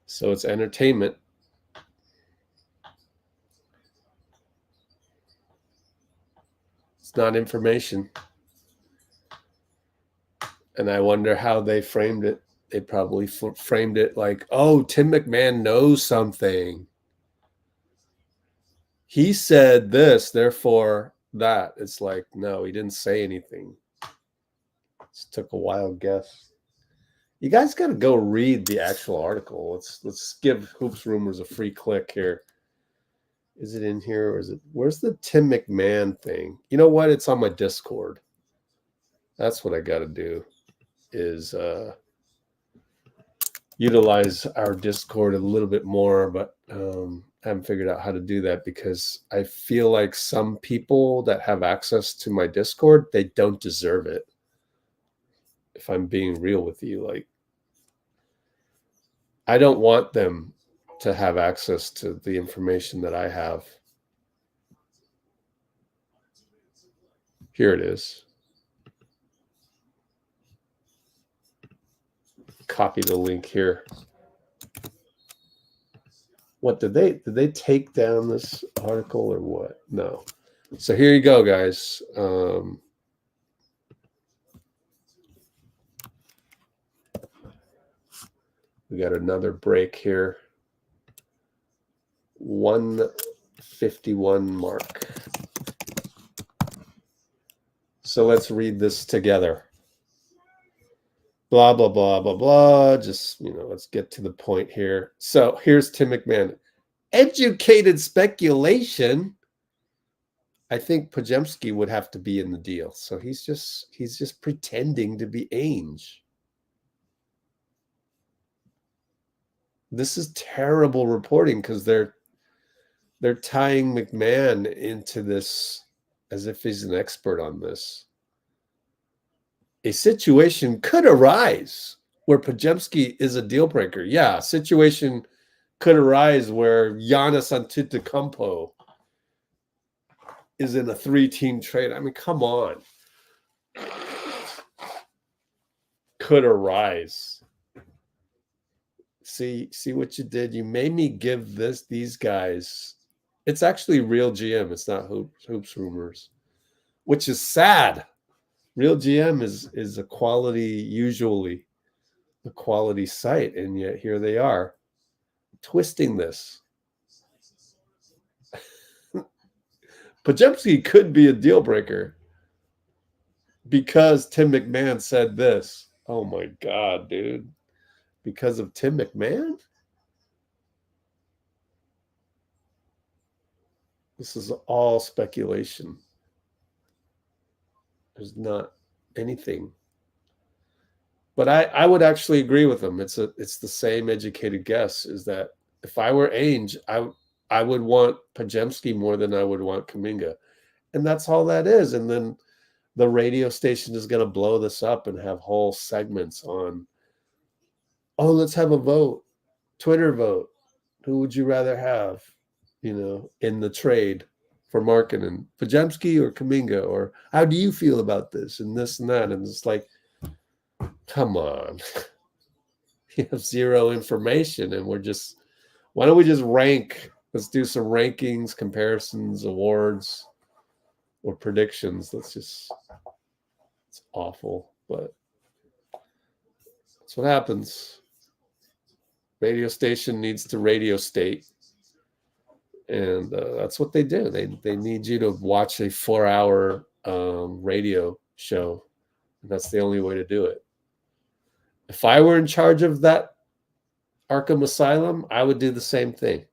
So it's entertainment. It's not information. And I wonder how they framed it. They probably framed it like, oh, Tim McMahon knows something. He said this, therefore that. It's like, no, he didn't say anything. Just took a wild guess. You guys got to go read the actual article. Let's give Hoops Rumors a free click here. Is it in here or is it? Where's the Tim McMahon thing? You know what? It's on my Discord. That's what I got to do. Is utilize our Discord a little bit more, but I haven't figured out how to do that because I feel like some people that have access to my Discord, they don't deserve it. If I'm being real with you, like, I don't want them to have access to the information that I have. Here it is. Copy the link here. What did they take down this article or what? No. So here you go, guys. We got another break here. 151 mark. So let's read this together. Blah, blah, blah, blah, blah. Just, let's get to the point here. So here's Tim McMahon. Educated speculation. I think Podziemski would have to be in the deal. So he's just pretending to be Ainge. This is terrible reporting because they're tying McMahon into this as if he's an expert on this. A situation could arise where Podziemski is a deal breaker. Yeah, a situation could arise where Giannis Antetokounmpo is in a 3-team trade. I mean, come on. Could arise. See what you did? You made me give these guys. It's actually Real GM. It's not Hoops Rumors, which is sad. Real GM is a quality, usually a quality site, and yet here they are twisting this. Podziemski could be a deal breaker because Tim McMahon said this. Oh my God, dude. Because of Tim McMahon? This is all speculation. There's not anything. But I would actually agree with him. It's the same educated guess, is that if I were Ainge, I would want Podziemski more than I would want Kuminga. And that's all that is. And then the radio station is going to blow this up and have whole segments on, oh, let's have a vote, Twitter vote. Who would you rather have, in the trade for marketing, Podziemski or Kuminga? Or how do you feel about this and this and that? And it's like, come on. You have zero information, and why don't we just rank? Let's do some rankings, comparisons, awards, or predictions. It's awful, but that's what happens. Radio station needs to radio state, and that's what they do. They need you to watch a 4-hour radio show, and that's the only way to do it. If I were in charge of that Arkham Asylum, I would do the same thing.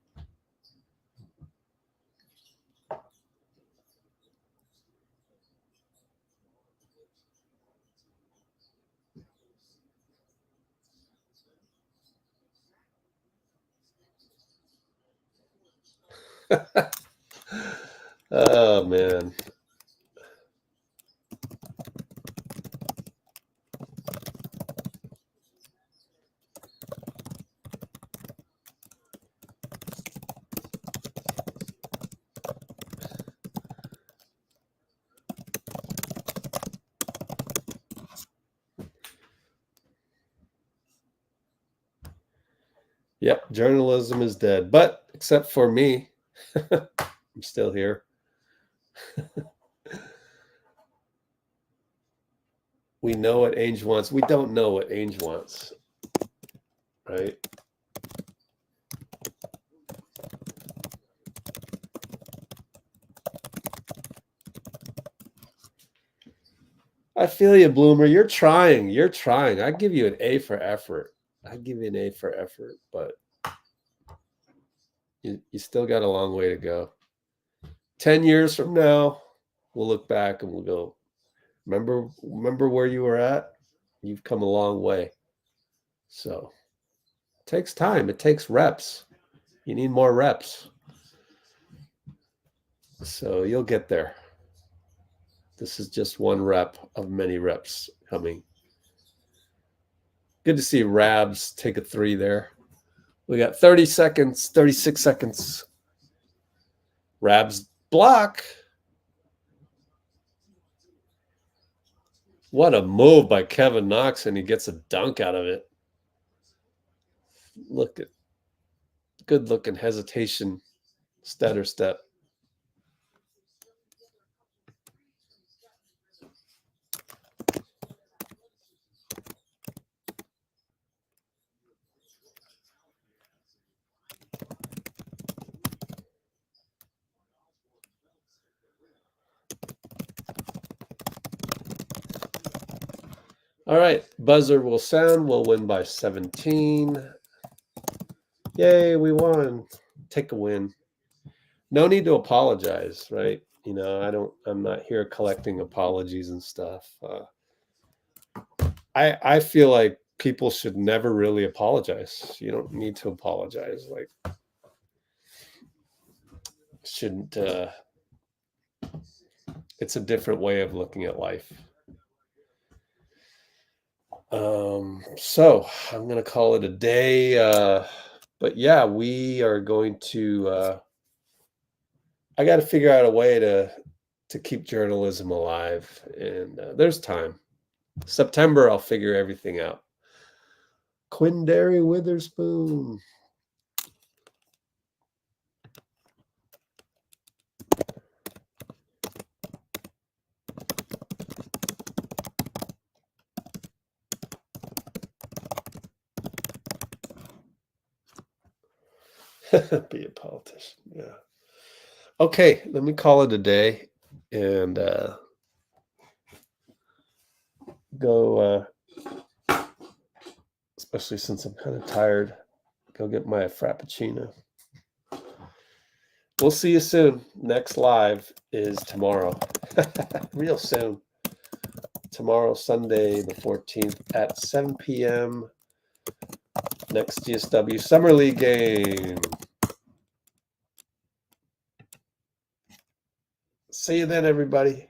Oh, man. Yep, journalism is dead. But except for me, I'm still here. We know what Ainge wants. We don't know what Ainge wants, right? I feel you, Bloomer. You're trying. I give you an A for effort. But you still got a long way to go. 10 years from now, we'll look back and we'll go, remember where you were at? You've come a long way. So It takes time. It takes reps. You need more reps. So you'll get there. This is just one rep of many reps coming. Good to see Rabs take a 3 there. We got 30 seconds, 36 seconds. Rabs block. What a move by Kevin Knox, and he gets a dunk out of it. Look at good looking hesitation, stutter step. All right, buzzer will sound. We'll win by 17. Yay, we won. Take a win. No need to apologize, right? You know, I'm not here collecting apologies and stuff. I feel like people should never really apologize. You don't need to apologize. Like, shouldn't, it's a different way of looking at life. So I'm going to call it a day. But yeah, we are going to, I got to figure out a way to keep journalism alive. And there's time. September, I'll figure everything out. Quindary Witherspoon. Be a politician, yeah. Okay, let me call it a day and go, especially since I'm kind of tired, go get my Frappuccino. We'll see you soon. Next live is tomorrow. Real soon. Tomorrow, Sunday, the 14th at 7 p.m. Next GSW Summer League game. See you then, everybody.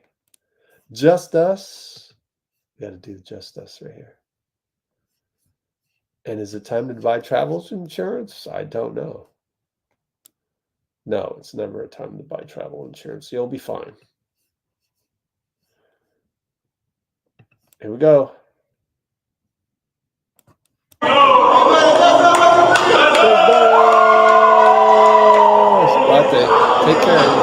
Just us. We got to do just us right here. And is it time to buy travel insurance? I don't know. No, it's never a time to buy travel insurance. You'll be fine. Here we go. Take care.